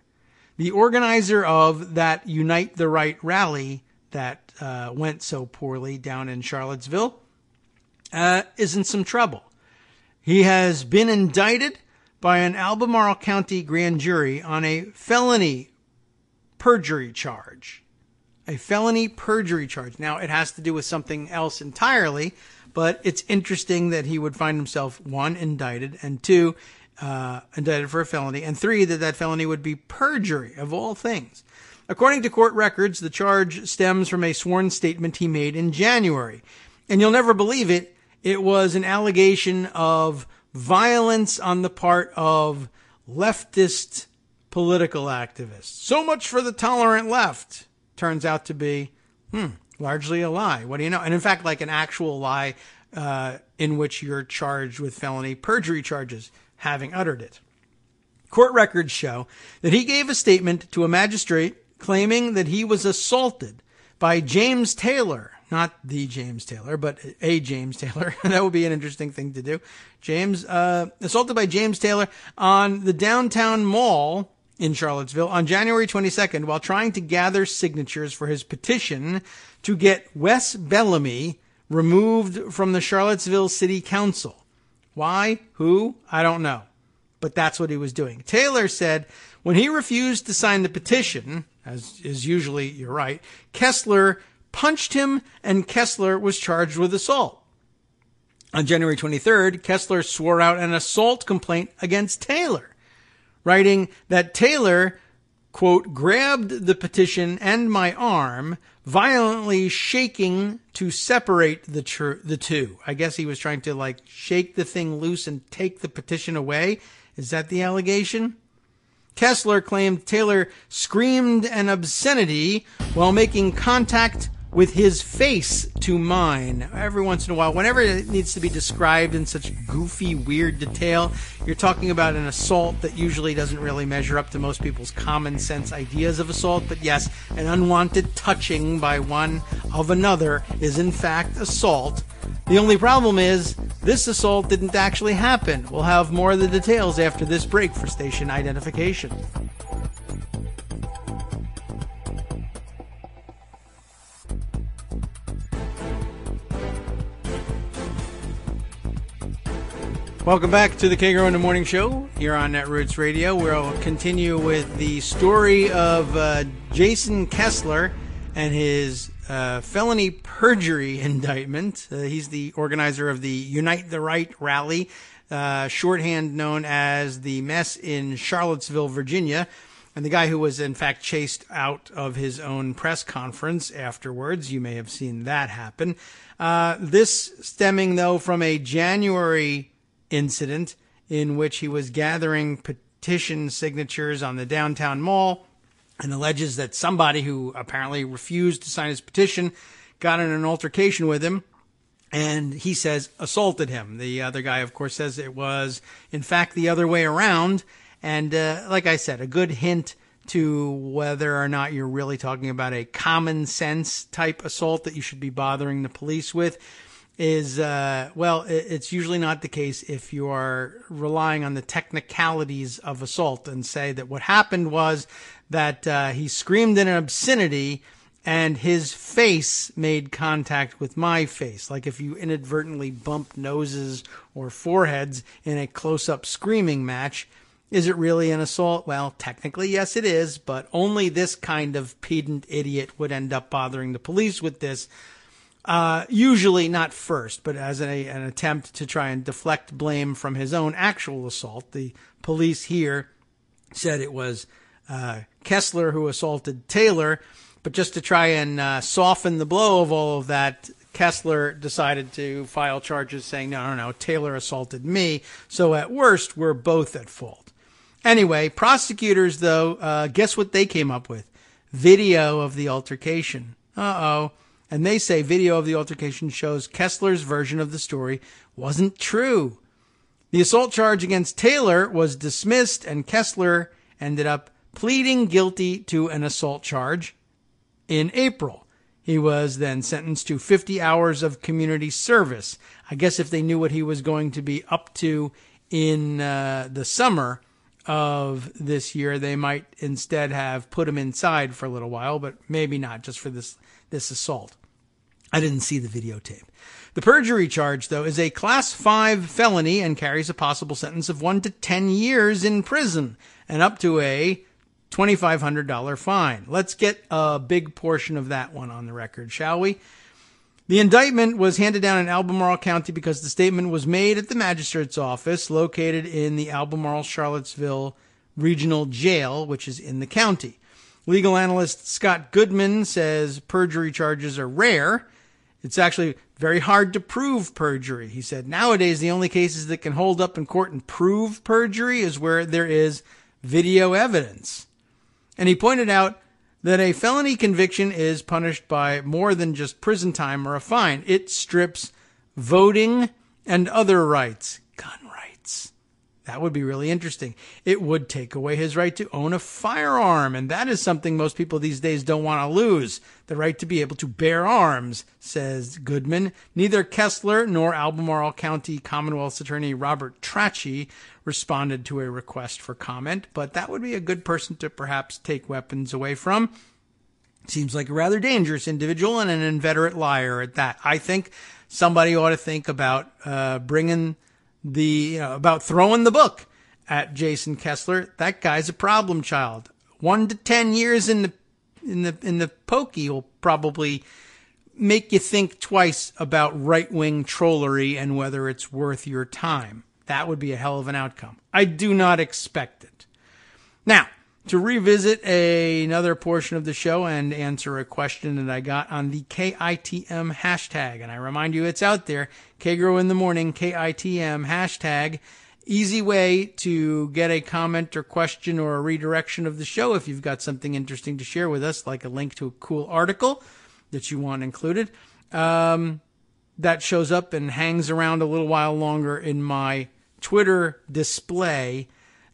the organizer of that Unite the Right rally that went so poorly down in Charlottesville, is in some trouble. He has been indicted by an Albemarle County grand jury on a felony perjury charge. A felony perjury charge. Now, it has to do with something else entirely, but it's interesting that he would find himself, one, indicted, and two, indicted for a felony, and three, that felony would be perjury, of all things. According to court records, the charge stems from a sworn statement he made in January. And you'll never believe it, it was an allegation of violence on the part of leftist political activists. So much for the tolerant left. Turns out to be largely a lie. What do you know? And in fact, like an actual lie in which you're charged with felony perjury charges, having uttered it. Court records show that he gave a statement to a magistrate claiming that he was assaulted by James Taylor, not the James Taylor, but a James Taylor. That would be an interesting thing to do. Assaulted by James Taylor on the downtown mall in Charlottesville on January 22nd while trying to gather signatures for his petition to get Wes Bellamy removed from the Charlottesville City Council. Why? Who? I don't know. But that's what he was doing. Taylor said when he refused to sign the petition, as is usually, you're right, Kessler punched him and Kessler was charged with assault. On January 23rd, Kessler swore out an assault complaint against Taylor, writing that Taylor, quote, grabbed the petition and my arm, violently shaking to separate the two. I guess he was trying to shake the thing loose and take the petition away. Is that the allegation? Kessler claimed Taylor screamed an obscenity while making contact with his face to mine. Every once in a while, whenever it needs to be described in such goofy, weird detail, you're talking about an assault that usually doesn't really measure up to most people's common sense ideas of assault. But yes, an unwanted touching by one of another is in fact assault. The only problem is this assault didn't actually happen. We'll have more of the details after this break for station identification. Welcome back to the Kagro in the Morning Show here on Netroots Radio. We'll continue with the story of Jason Kessler and his felony perjury indictment. He's the organizer of the Unite the Right rally, shorthand known as the Mess in Charlottesville, Virginia, and the guy who was in fact chased out of his own press conference afterwards. You may have seen that happen. This stemming, though, from a January incident in which he was gathering petition signatures on the downtown mall and alleges that somebody who apparently refused to sign his petition got in an altercation with him and he says assaulted him. The other guy, of course, says it was in fact the other way around. And like I said, a good hint to whether or not you're really talking about a common sense type assault that you should be bothering the police with is, it's usually not the case if you are relying on the technicalities of assault and say that what happened was that he screamed in an obscenity and his face made contact with my face. Like if you inadvertently bumped noses or foreheads in a close-up screaming match, is it really an assault? Well, technically, yes, it is, but only this kind of pedant idiot would end up bothering the police with this. Usually not first, but as an attempt to try and deflect blame from his own actual assault. The police here said it was Kessler who assaulted Taylor, but just to try and soften the blow of all of that, Kessler decided to file charges saying, no, Taylor assaulted me, so at worst, we're both at fault. Anyway, prosecutors, though, guess what they came up with? Video of the altercation. Uh-oh. And they say video of the altercation shows Kessler's version of the story wasn't true. The assault charge against Taylor was dismissed, and Kessler ended up pleading guilty to an assault charge in April. He was then sentenced to 50 hours of community service. I guess if they knew what he was going to be up to in the summer of this year, they might instead have put him inside for a little while, but maybe not, just for this assault. I didn't see the videotape. The perjury charge, though, is a Class 5 felony and carries a possible sentence of 1 to 10 years in prison and up to a $2,500 fine. Let's get a big portion of that one on the record, shall we? The indictment was handed down in Albemarle County because the statement was made at the magistrate's office located in the Albemarle-Charlottesville Regional Jail, which is in the county. Legal analyst Scott Goodman says perjury charges are rare. It's actually very hard to prove perjury. He said, nowadays, the only cases that can hold up in court and prove perjury is where there is video evidence. And he pointed out that a felony conviction is punished by more than just prison time or a fine. It strips voting and other rights, gun rights. That would be really interesting. It would take away his right to own a firearm, and that is something most people these days don't want to lose, the right to be able to bear arms, says Goodman. Neither Kessler nor Albemarle County Commonwealth's Attorney Robert Trachy responded to a request for comment, but that would be a good person to perhaps take weapons away from. Seems like a rather dangerous individual and an inveterate liar at that. I think somebody ought to think about about throwing the book at Jason Kessler. That guy's a problem child. 1 to 10 years in the pokey will probably make you think twice about right-wing trollery and whether it's worth your time. That would be a hell of an outcome. I do not expect it. Now, to revisit another portion of the show and answer a question that I got on the KITM hashtag. And I remind you, it's out there. Kagro in the morning, KITM hashtag. Easy way to get a comment or question or a redirection of the show if you've got something interesting to share with us, like a link to a cool article that you want included. That shows up and hangs around a little while longer in my Twitter display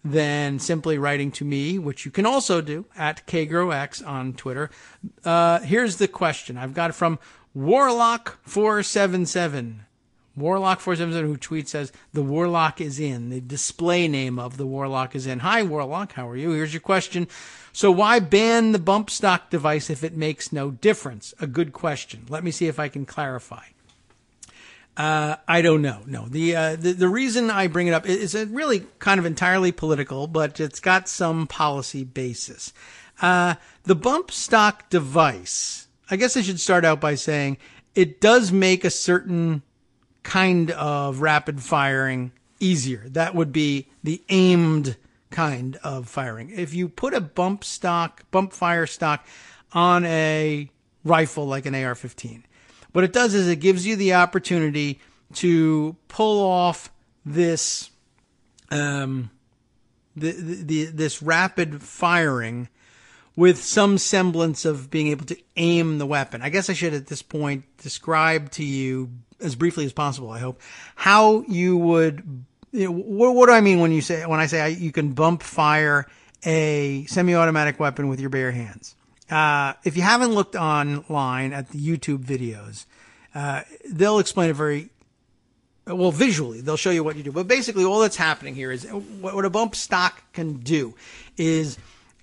than simply writing to me, which you can also do at KagroX on Twitter. Here's the question. I've got it from Warlock477. Warlock477, who tweets, says, "The Warlock is in." The display name of the Warlock is in. Hi, Warlock. How are you? Here's your question. So why ban the bump stock device if it makes no difference? A good question. Let me see if I can clarify. I don't know. No, the reason I bring it up is really kind of entirely political, but it's got some policy basis. The bump stock device, I guess I should start out by saying it does make a certain kind of rapid firing easier. That would be the aimed kind of firing. If you put a bump fire stock on a rifle like an AR-15, what it does is it gives you the opportunity to pull off this this rapid firing with some semblance of being able to aim the weapon. I guess I should at this point describe to you as briefly as possible, I hope, how you would, what do I mean when I say you can bump fire a semi-automatic weapon with your bare hands? If you haven't looked online at the YouTube videos, they'll explain it very well visually. They'll show you what you do. But basically all that's happening here is what a bump stock can do is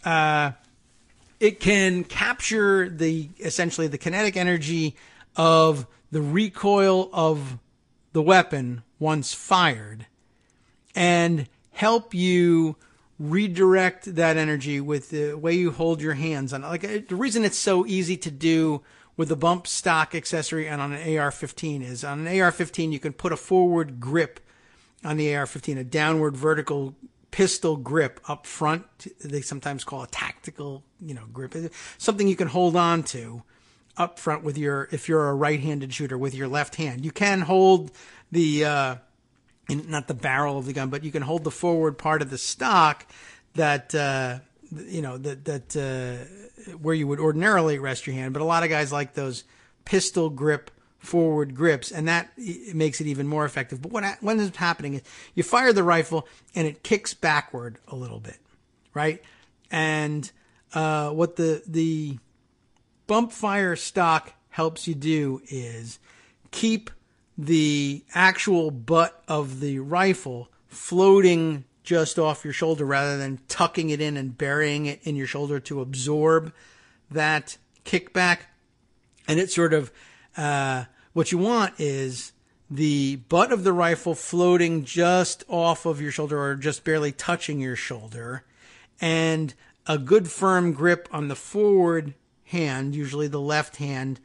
it can capture essentially the kinetic energy of the recoil of the weapon once fired and help you redirect that energy with the way you hold your hands on it. Like the reason it's so easy to do with a bump stock accessory and on an AR-15 is on an AR-15 you can put a forward grip on the AR-15, a downward vertical pistol grip up front. They sometimes call a tactical, grip. Something you can hold on to up front with if you're a right-handed shooter, with your left hand. You can hold not the barrel of the gun, but you can hold the forward part of the stock that where you would ordinarily rest your hand. But a lot of guys like those pistol grip forward grips, and that makes it even more effective. But what ends up happening is you fire the rifle and it kicks backward a little bit, right? And what the bump fire stock helps you do is keep the actual butt of the rifle floating just off your shoulder rather than tucking it in and burying it in your shoulder to absorb that kickback. And it's sort of what you want is the butt of the rifle floating just off of your shoulder or just barely touching your shoulder, and a good firm grip on the forward hand, usually the left hand,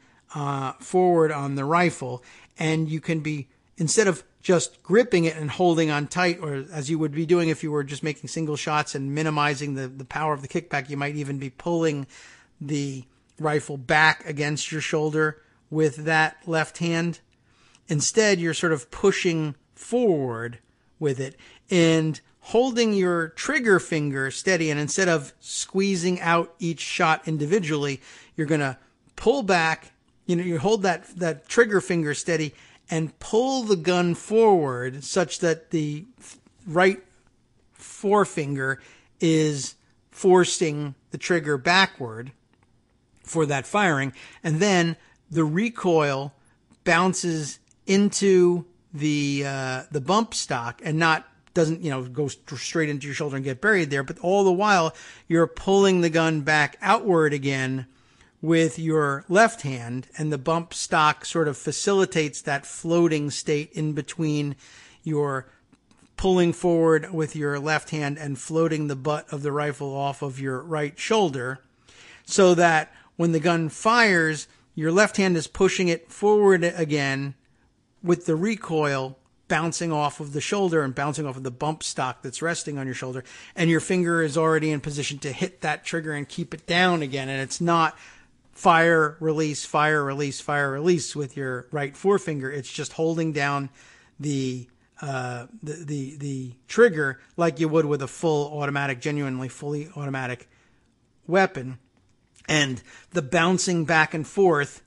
forward on the rifle. And you can be, instead of just gripping it and holding on tight, or as you would be doing if you were just making single shots and minimizing the power of the kickback, you might even be pulling the rifle back against your shoulder with that left hand. Instead, you're sort of pushing forward with it and holding your trigger finger steady. And instead of squeezing out each shot individually, you're going to pull back. You hold that trigger finger steady and pull the gun forward such that the right forefinger is forcing the trigger backward for that firing. And then the recoil bounces into the bump stock and doesn't go straight into your shoulder and get buried there. But all the while you're pulling the gun back outward again with your left hand, and the bump stock sort of facilitates that floating state in between your pulling forward with your left hand and floating the butt of the rifle off of your right shoulder, so that when the gun fires, your left hand is pushing it forward again with the recoil bouncing off of the shoulder and bouncing off of the bump stock that's resting on your shoulder, and your finger is already in position to hit that trigger and keep it down again. And it's not fire, release, fire, release, fire, release with your right forefinger. It's just holding down the trigger like you would with a full automatic, genuinely fully automatic weapon. And the bouncing back and forth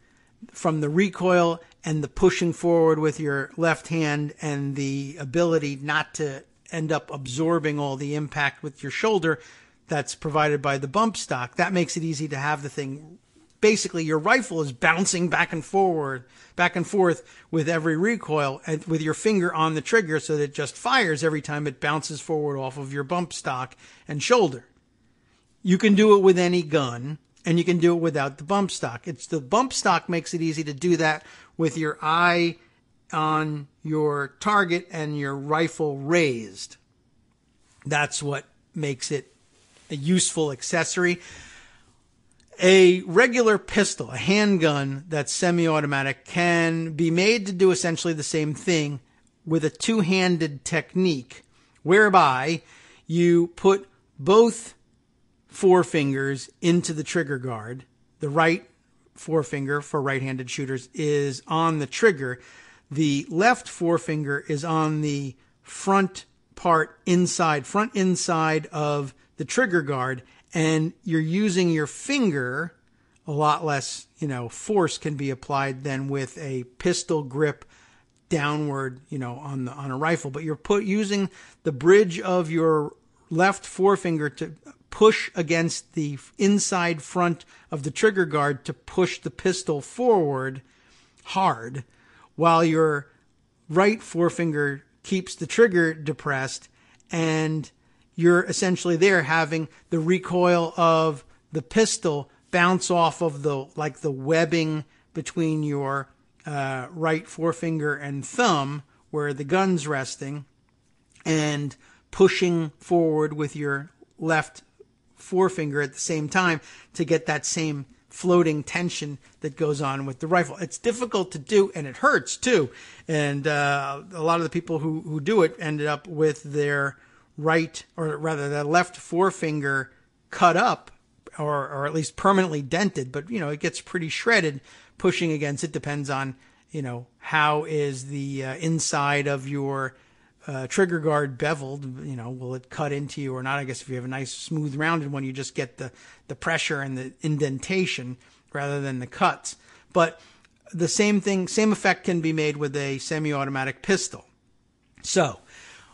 from the recoil and the pushing forward with your left hand and the ability not to end up absorbing all the impact with your shoulder that's provided by the bump stock, that makes it easy to have the thing. Basically, your rifle is bouncing back and forth with every recoil and with your finger on the trigger so that it just fires every time it bounces forward off of your bump stock and shoulder. You can do it with any gun, and you can do it without the bump stock. It's the bump stock makes it easy to do that with your eye on your target and your rifle raised. That's what makes it a useful accessory. A regular pistol, a handgun that's semi-automatic, can be made to do essentially the same thing with a two-handed technique, whereby you put both forefingers into the trigger guard. The right forefinger for right-handed shooters is on the trigger. The left forefinger is on the front inside of the trigger guard, and you're using your finger. A lot less, force can be applied than with a pistol grip downward, on a rifle. But you're using the bridge of your left forefinger to push against the inside front of the trigger guard to push the pistol forward hard, while your right forefinger keeps the trigger depressed, and you're essentially there having the recoil of the pistol bounce off of the webbing between your right forefinger and thumb where the gun's resting, and pushing forward with your left forefinger at the same time to get that same floating tension that goes on with the rifle. It's difficult to do, and it hurts too. And a lot of the people who do it ended up with their right, or rather their left forefinger cut up, or at least permanently dented. But, it gets pretty shredded pushing against it. Depends on, how is the inside of your trigger guard beveled, will it cut into you or not? I guess if you have a nice smooth rounded one, you just get the pressure and the indentation rather than the cuts. But the same effect can be made with a semi-automatic pistol. So,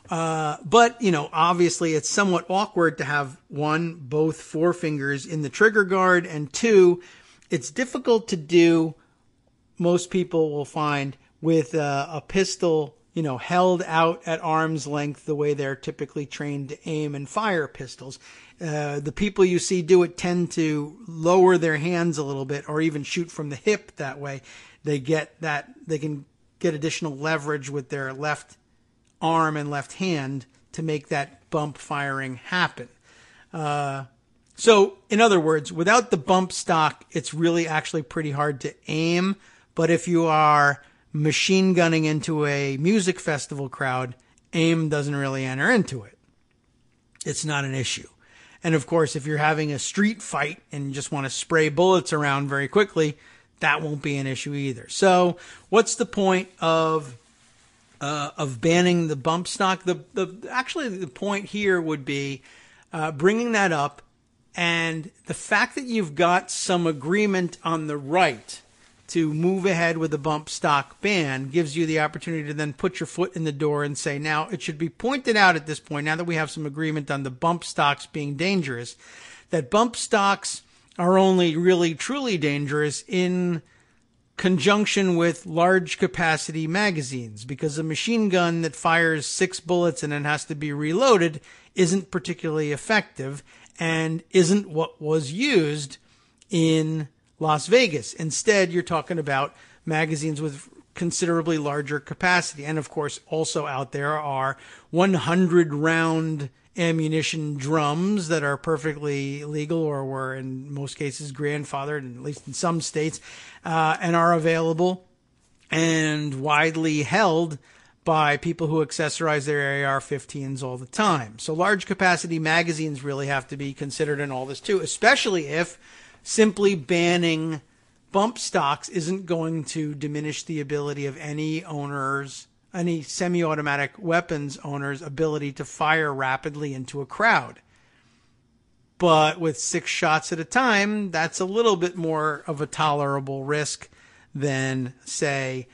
but, obviously it's somewhat awkward to have both forefingers in the trigger guard, and two, it's difficult to do, most people will find, with a pistol held out at arm's length the way they're typically trained to aim and fire pistols. The people you see do it tend to lower their hands a little bit, or even shoot from the hip that way. They can get additional leverage with their left arm and left hand to make that bump firing happen. So, in other words, without the bump stock, it's really actually pretty hard to aim. But if you are machine gunning into a music festival crowd, aim doesn't really enter into it. It's not an issue. And of course, if you're having a street fight and you just want to spray bullets around very quickly, that won't be an issue either. So what's the point of banning the bump stock? Actually, the point here would be bringing that up, and the fact that you've got some agreement on the right to move ahead with the bump stock ban gives you the opportunity to then put your foot in the door and say, now, it should be pointed out at this point, now that we have some agreement on the bump stocks being dangerous, that bump stocks are only really truly dangerous in conjunction with large capacity magazines, because a machine gun that fires 6 bullets and then has to be reloaded isn't particularly effective and isn't what was used in Las Vegas. Instead, you're talking about magazines with considerably larger capacity. And of course, also out there are 100 round ammunition drums that are perfectly legal, or were in most cases grandfathered, at least in some states, and are available and widely held by people who accessorize their AR-15s all the time. So large capacity magazines really have to be considered in all this too, especially if simply banning bump stocks isn't going to diminish the ability of any semi-automatic weapons owners' ability to fire rapidly into a crowd. But with 6 shots at a time, that's a little bit more of a tolerable risk than, say,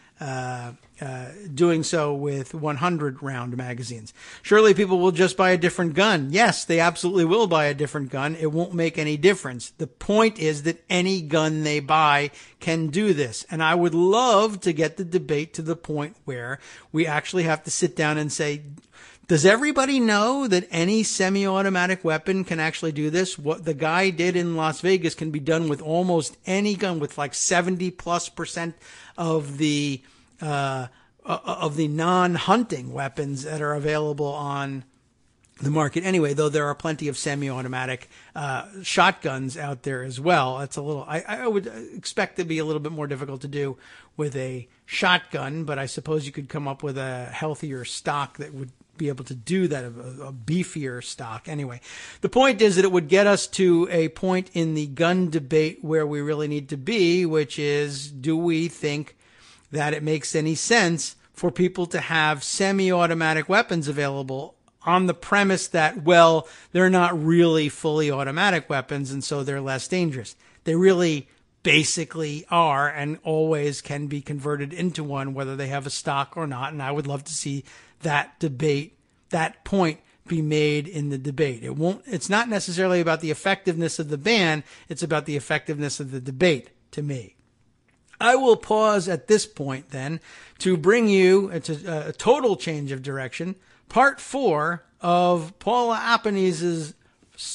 doing so with 100-round magazines. Surely people will just buy a different gun. Yes, they absolutely will buy a different gun. It won't make any difference. The point is that any gun they buy can do this. And I would love to get the debate to the point where we actually have to sit down and say, does everybody know that any semi-automatic weapon can actually do this? What the guy did in Las Vegas can be done with almost any gun, with like 70+% of the non-hunting weapons that are available on the market anyway, though there are plenty of semi-automatic shotguns out there as well. That's a little, I would expect it to be a little bit more difficult to do with a shotgun, but I suppose you could come up with a healthier stock that would be able to do that, a beefier stock. Anyway, the point is that it would get us to a point in the gun debate where we really need to be, which is, do we think that it makes any sense for people to have semi-automatic weapons available on the premise that, well, they're not really fully automatic weapons and so they're less dangerous? They really basically are and always can be converted into one, whether they have a stock or not. And I would love to see that debate, that point be made in the debate. It's not necessarily about the effectiveness of the ban. It's about the effectiveness of the debate to me. I will pause at this point then to bring you a total change of direction. Part 4 of Paula Appanese's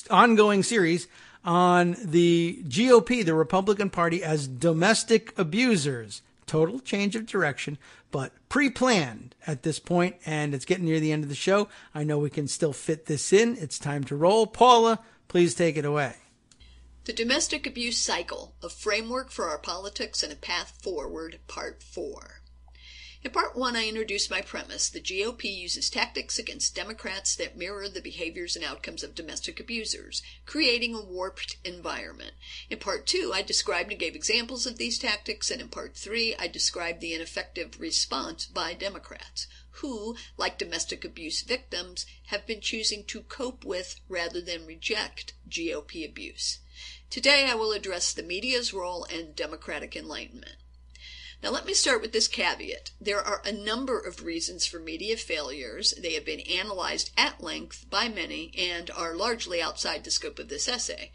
ongoing series on the GOP, the Republican Party, as domestic abusers. Total change of direction, but pre-planned at this point, and it's getting near the end of the show. I know we can still fit this in. It's time to roll. Paula, please take it away. The Domestic Abuse Cycle, a Framework for Our Politics and a Path Forward, Part 4. In Part 1, I introduced my premise. The GOP uses tactics against Democrats that mirror the behaviors and outcomes of domestic abusers, creating a warped environment. In Part 2, I described and gave examples of these tactics, and in Part 3, I described the ineffective response by Democrats, who, like domestic abuse victims, have been choosing to cope with rather than reject GOP abuse. Today, I will address the media's role and Democratic enlightenment. Now let me start with this caveat. There are a number of reasons for media failures. They have been analyzed at length by many and are largely outside the scope of this essay.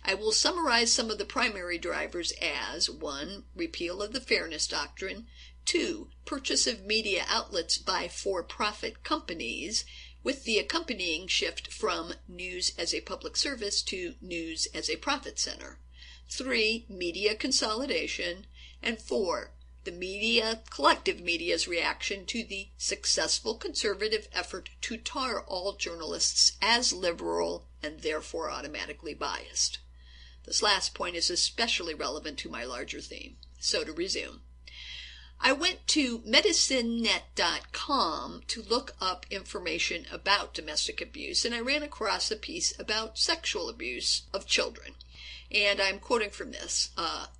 I will summarize some of the primary drivers as 1. Repeal of the Fairness Doctrine, 2. Purchase of media outlets by for-profit companies, with the accompanying shift from news as a public service to news as a profit center, 3. Media consolidation, and 4. The collective media's reaction to the successful conservative effort to tar all journalists as liberal and therefore automatically biased. This last point is especially relevant to my larger theme. So to resume. I went to medicinenet.com to look up information about domestic abuse, and I ran across a piece about sexual abuse of children. And I'm quoting from this.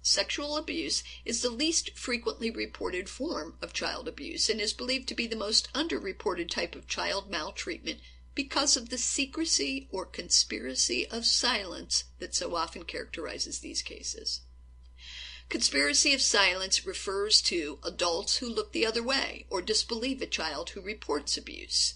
Sexual abuse is the least frequently reported form of child abuse and is believed to be the most underreported type of child maltreatment because of the secrecy or conspiracy of silence that so often characterizes these cases. Conspiracy of silence refers to adults who look the other way or disbelieve a child who reports abuse.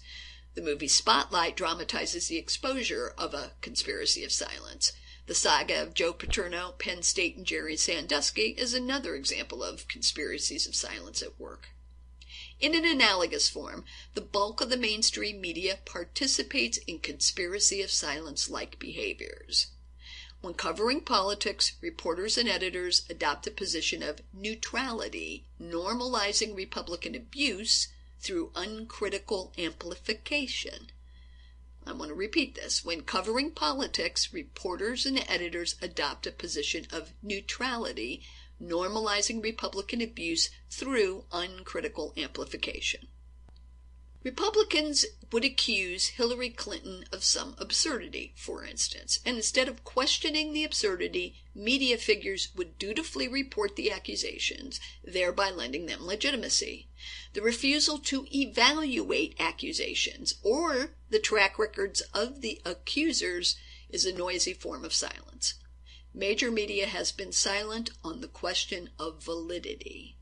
The movie Spotlight dramatizes the exposure of a conspiracy of silence. The saga of Joe Paterno, Penn State, and Jerry Sandusky is another example of conspiracies of silence at work. In an analogous form, the bulk of the mainstream media participates in conspiracy of silence-like behaviors. When covering politics, reporters and editors adopt a position of neutrality, normalizing Republican abuse through uncritical amplification. I want to repeat this. When covering politics, reporters and editors adopt a position of neutrality, normalizing Republican abuse through uncritical amplification. Republicans would accuse Hillary Clinton of some absurdity, for instance, and instead of questioning the absurdity, media figures would dutifully report the accusations, thereby lending them legitimacy. The refusal to evaluate accusations or the track records of the accusers is a noisy form of silence. major media has been silent on the question of validity.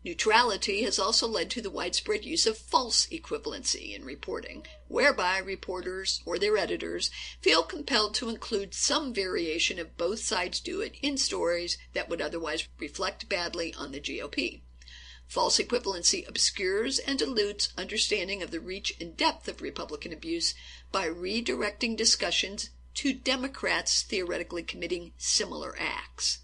Neutrality has also led to the widespread use of false equivalency in reporting, whereby reporters or their editors feel compelled to include some variation of both sides do it in stories that would otherwise reflect badly on the GOP. False equivalency obscures and dilutes understanding of the reach and depth of Republican abuse by redirecting discussions to Democrats theoretically committing similar acts.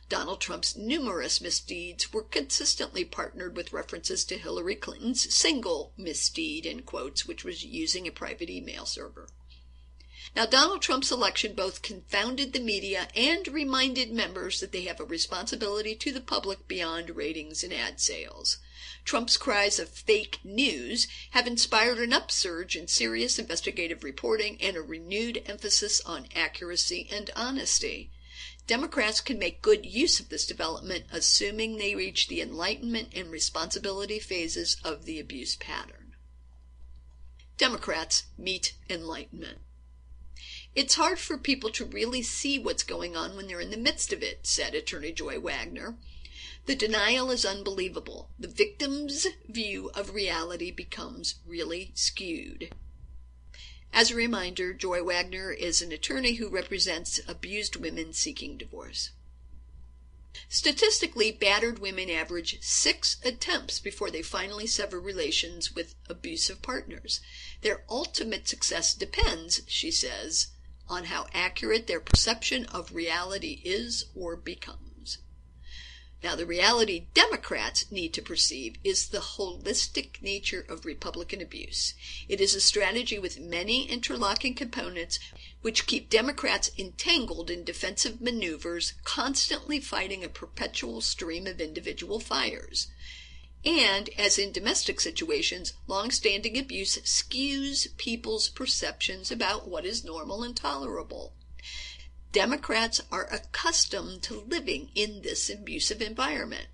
Donald Trump's numerous misdeeds were consistently partnered with references to Hillary Clinton's single misdeed, in quotes, which was using a private email server. Now, Donald Trump's election both confounded the media and reminded members that they have a responsibility to the public beyond ratings and ad sales. Trump's cries of fake news have inspired an upsurge in serious investigative reporting and a renewed emphasis on accuracy and honesty. Democrats can make good use of this development, assuming they reach the enlightenment and responsibility phases of the abuse pattern. Democrats meet enlightenment. It's hard for people to really see what's going on when they're in the midst of it, said Attorney Joy Wagner. The denial is unbelievable. The victim's view of reality becomes really skewed. As a reminder, Joy Wagner is an attorney who represents abused women seeking divorce. Statistically, battered women average 6 attempts before they finally sever relations with abusive partners. Their ultimate success depends, she says, on how accurate their perception of reality is or becomes. Now, the reality Democrats need to perceive is the holistic nature of Republican abuse. It is a strategy with many interlocking components which keep Democrats entangled in defensive maneuvers, constantly fighting a perpetual stream of individual fires. And, as in domestic situations, long-standing abuse skews people's perceptions about what is normal and tolerable. Democrats are accustomed to living in this abusive environment.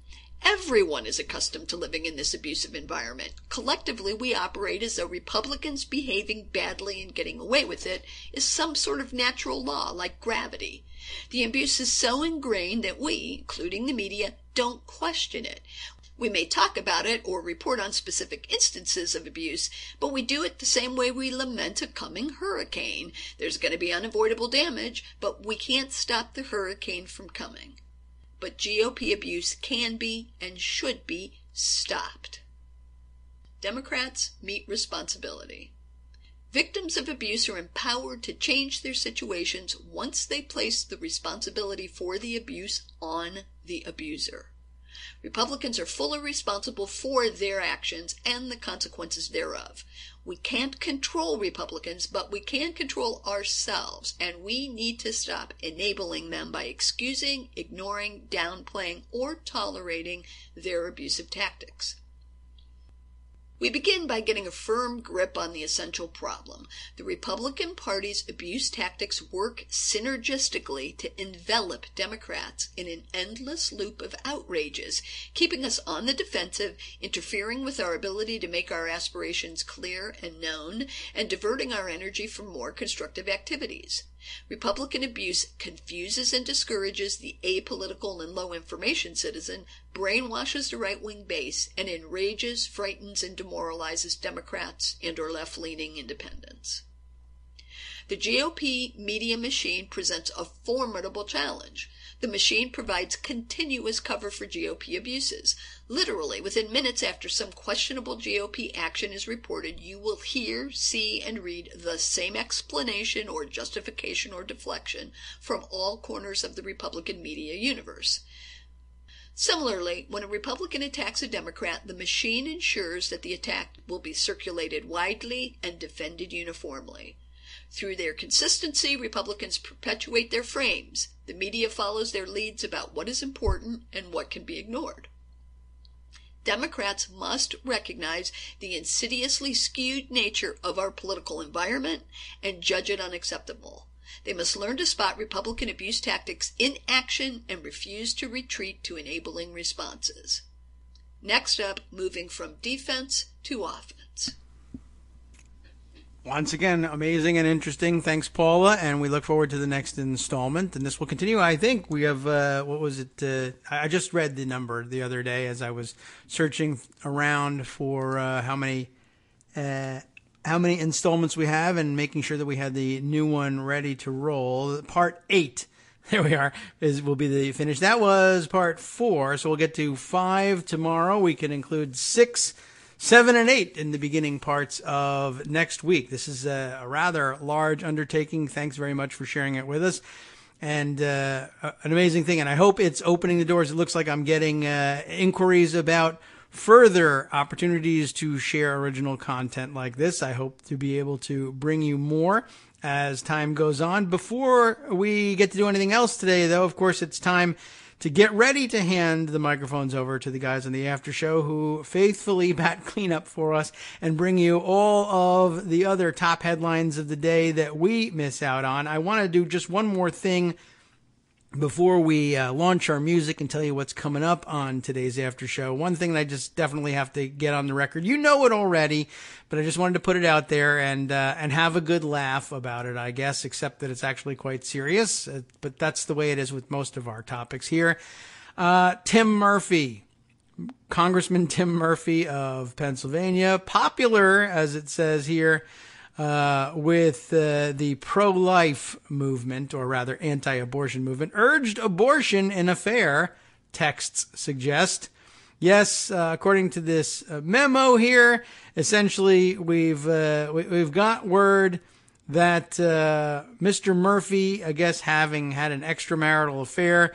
Everyone is accustomed to living in this abusive environment. Collectively, we operate as though Republicans behaving badly and getting away with it is some sort of natural law, like gravity. The abuse is so ingrained that we, including the media, don't question it. We may talk about it or report on specific instances of abuse, but we do it the same way we lament a coming hurricane. There's going to be unavoidable damage, but we can't stop the hurricane from coming. But GOP abuse can be and should be stopped. Democrats meet responsibility. Victims of abuse are empowered to change their situations once they place the responsibility for the abuse on the abuser. Republicans are fully responsible for their actions and the consequences thereof. We can't control Republicans, but we can control ourselves, and we need to stop enabling them by excusing, ignoring, downplaying, or tolerating their abusive tactics. We begin by getting a firm grip on the essential problem. The Republican Party's abuse tactics work synergistically to envelop Democrats in an endless loop of outrages, keeping us on the defensive, interfering with our ability to make our aspirations clear and known, and diverting our energy from more constructive activities. Republican abuse confuses and discourages the apolitical and low-information citizen, brainwashes the right-wing base, and enrages, frightens, and demoralizes Democrats and or left-leaning independents. The GOP media machine presents a formidable challenge. The machine provides continuous cover for GOP abuses. Literally, within minutes after some questionable GOP action is reported, you will hear, see, and read the same explanation or justification or deflection from all corners of the Republican media universe. Similarly, when a Republican attacks a Democrat, the machine ensures that the attack will be circulated widely and defended uniformly. Through their consistency, Republicans perpetuate their frames. The media follows their leads about what is important and what can be ignored. Democrats must recognize the insidiously skewed nature of our political environment and judge it unacceptable. They must learn to spot Republican abuse tactics in action and refuse to retreat to enabling responses. Next up, moving from defense to offense. Once again, amazing and interesting. Thanks, Paula, and we look forward to the next installment. And this will continue. I think we have, what was it? I just read the number the other day as I was searching around for how many installments we have and making sure that we had the new one ready to roll. Part 8. There we are. Will be the finish. That was part 4, so we'll get to 5 tomorrow. We can include 6, 7, and 8 in the beginning parts of next week. This is a rather large undertaking. Thanks very much for sharing it with us. And an amazing thing. And I hope it's opening the doors. It looks like I'm getting inquiries about further opportunities to share original content like this. I hope to be able to bring you more as time goes on. Before we get to do anything else today, though, of course, it's time to get ready to hand the microphones over to the guys on the after show who faithfully bat cleanup for us and bring you all of the other top headlines of the day that we miss out on. I want to do just one more thing before we launch our music and tell you what's coming up on today's after show. One thing that I just definitely have to get on the record. You know it already, but I just wanted to put it out there and have a good laugh about it, I guess, except that it's actually quite serious. But that's the way it is with most of our topics here. Tim Murphy, Congressman Tim Murphy of Pennsylvania, popular, as it says here, with the pro-life movement, or rather anti-abortion movement, urged abortion in affair, texts suggest. Yes, according to this memo here, essentially we've got word that Mr. Murphy, I guess, having had an extramarital affair,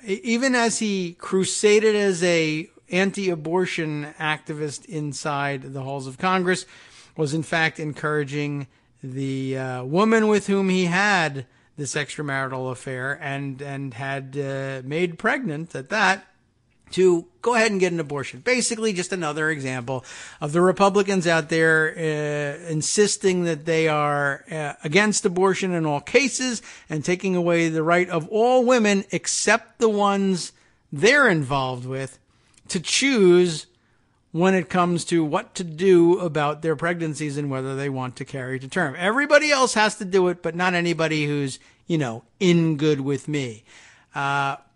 even as he crusaded as a anti-abortion activist inside the halls of Congress, was in fact encouraging the woman with whom he had this extramarital affair and had made pregnant at that, to go ahead and get an abortion. Basically, just another example of the Republicans out there insisting that they are against abortion in all cases and taking away the right of all women, except the ones they're involved with, to choose when it comes to what to do about their pregnancies and whether they want to carry to term. Everybody else has to do it, but not anybody who's, in good with me.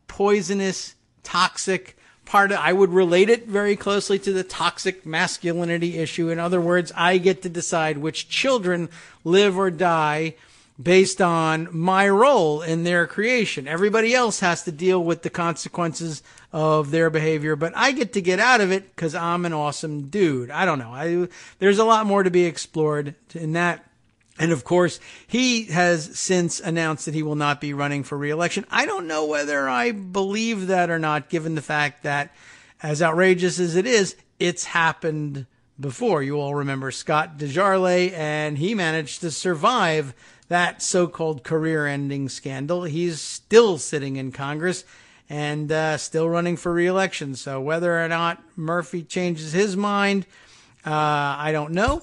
Poisonous, toxic, I would relate it very closely to the toxic masculinity issue. In other words, I get to decide which children live or die based on my role in their creation. Everybody else has to deal with the consequences of their behavior, but I get to get out of it because I'm an awesome dude. I don't know. There's a lot more to be explored in that. And of course, he has since announced that he will not be running for re-election. I don't know whether I believe that or not, given the fact that, as outrageous as it is, it's happened before. You all remember Scott DeJarle, and he managed to survive that so-called career-ending scandal. He's still sitting in Congress and still running for re-election. So whether or not Murphy changes his mind, I don't know.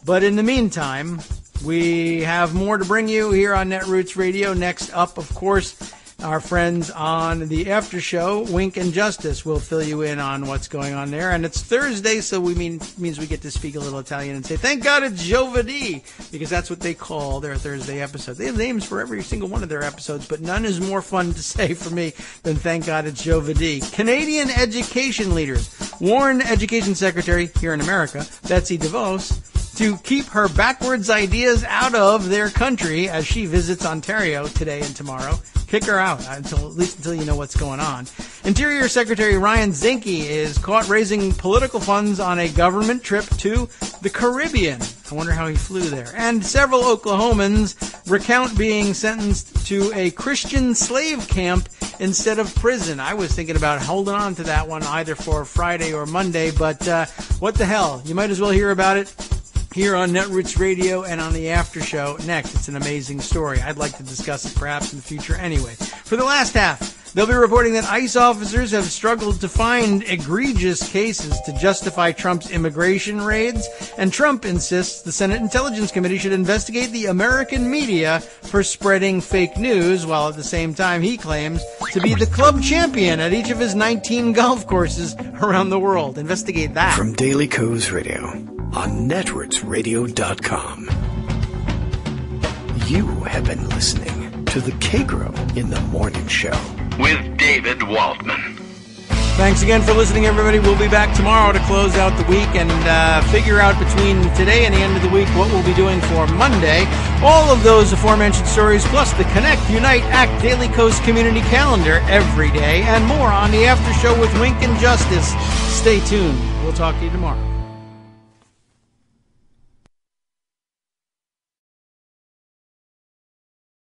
But in the meantime, we have more to bring you here on Netroots Radio. Next up, of course, our friends on the after show, Wink and Justice, will fill you in on what's going on there. And it's Thursday, so means we get to speak a little Italian and say, thank God it's Giovedì, because that's what they call their Thursday episodes. They have names for every single one of their episodes, but none is more fun to say for me than thank God it's Giovedì. Canadian education leaders warn Education Secretary here in America, Betsy DeVos, to keep her backwards ideas out of their country as she visits Ontario today and tomorrow. Kick her out, at least until you know what's going on. Interior Secretary Ryan Zinke is caught raising political funds on a government trip to the Caribbean. I wonder how he flew there. And several Oklahomans recount being sentenced to a Christian slave camp instead of prison. I was thinking about holding on to that one either for Friday or Monday, but what the hell? You might as well hear about it here on Netroots Radio and on the after show next. It's an amazing story. I'd like to discuss it perhaps in the future anyway. For the last half, they'll be reporting that ICE officers have struggled to find egregious cases to justify Trump's immigration raids, and Trump insists the Senate Intelligence Committee should investigate the American media for spreading fake news, while at the same time he claims to be the club champion at each of his 19 golf courses around the world. Investigate that. From Daily Kos Radio, on netrootsradio.com. You have been listening to the Kagro in the Morning Show with David Waldman. Thanks again for listening, everybody. We'll be back tomorrow to close out the week and figure out between today and the end of the week what we'll be doing for Monday. All of those aforementioned stories, plus the Connect, Unite, Act Daily Coast Community Calendar every day, and more on the After Show with Wink and Justice. Stay tuned. We'll talk to you tomorrow.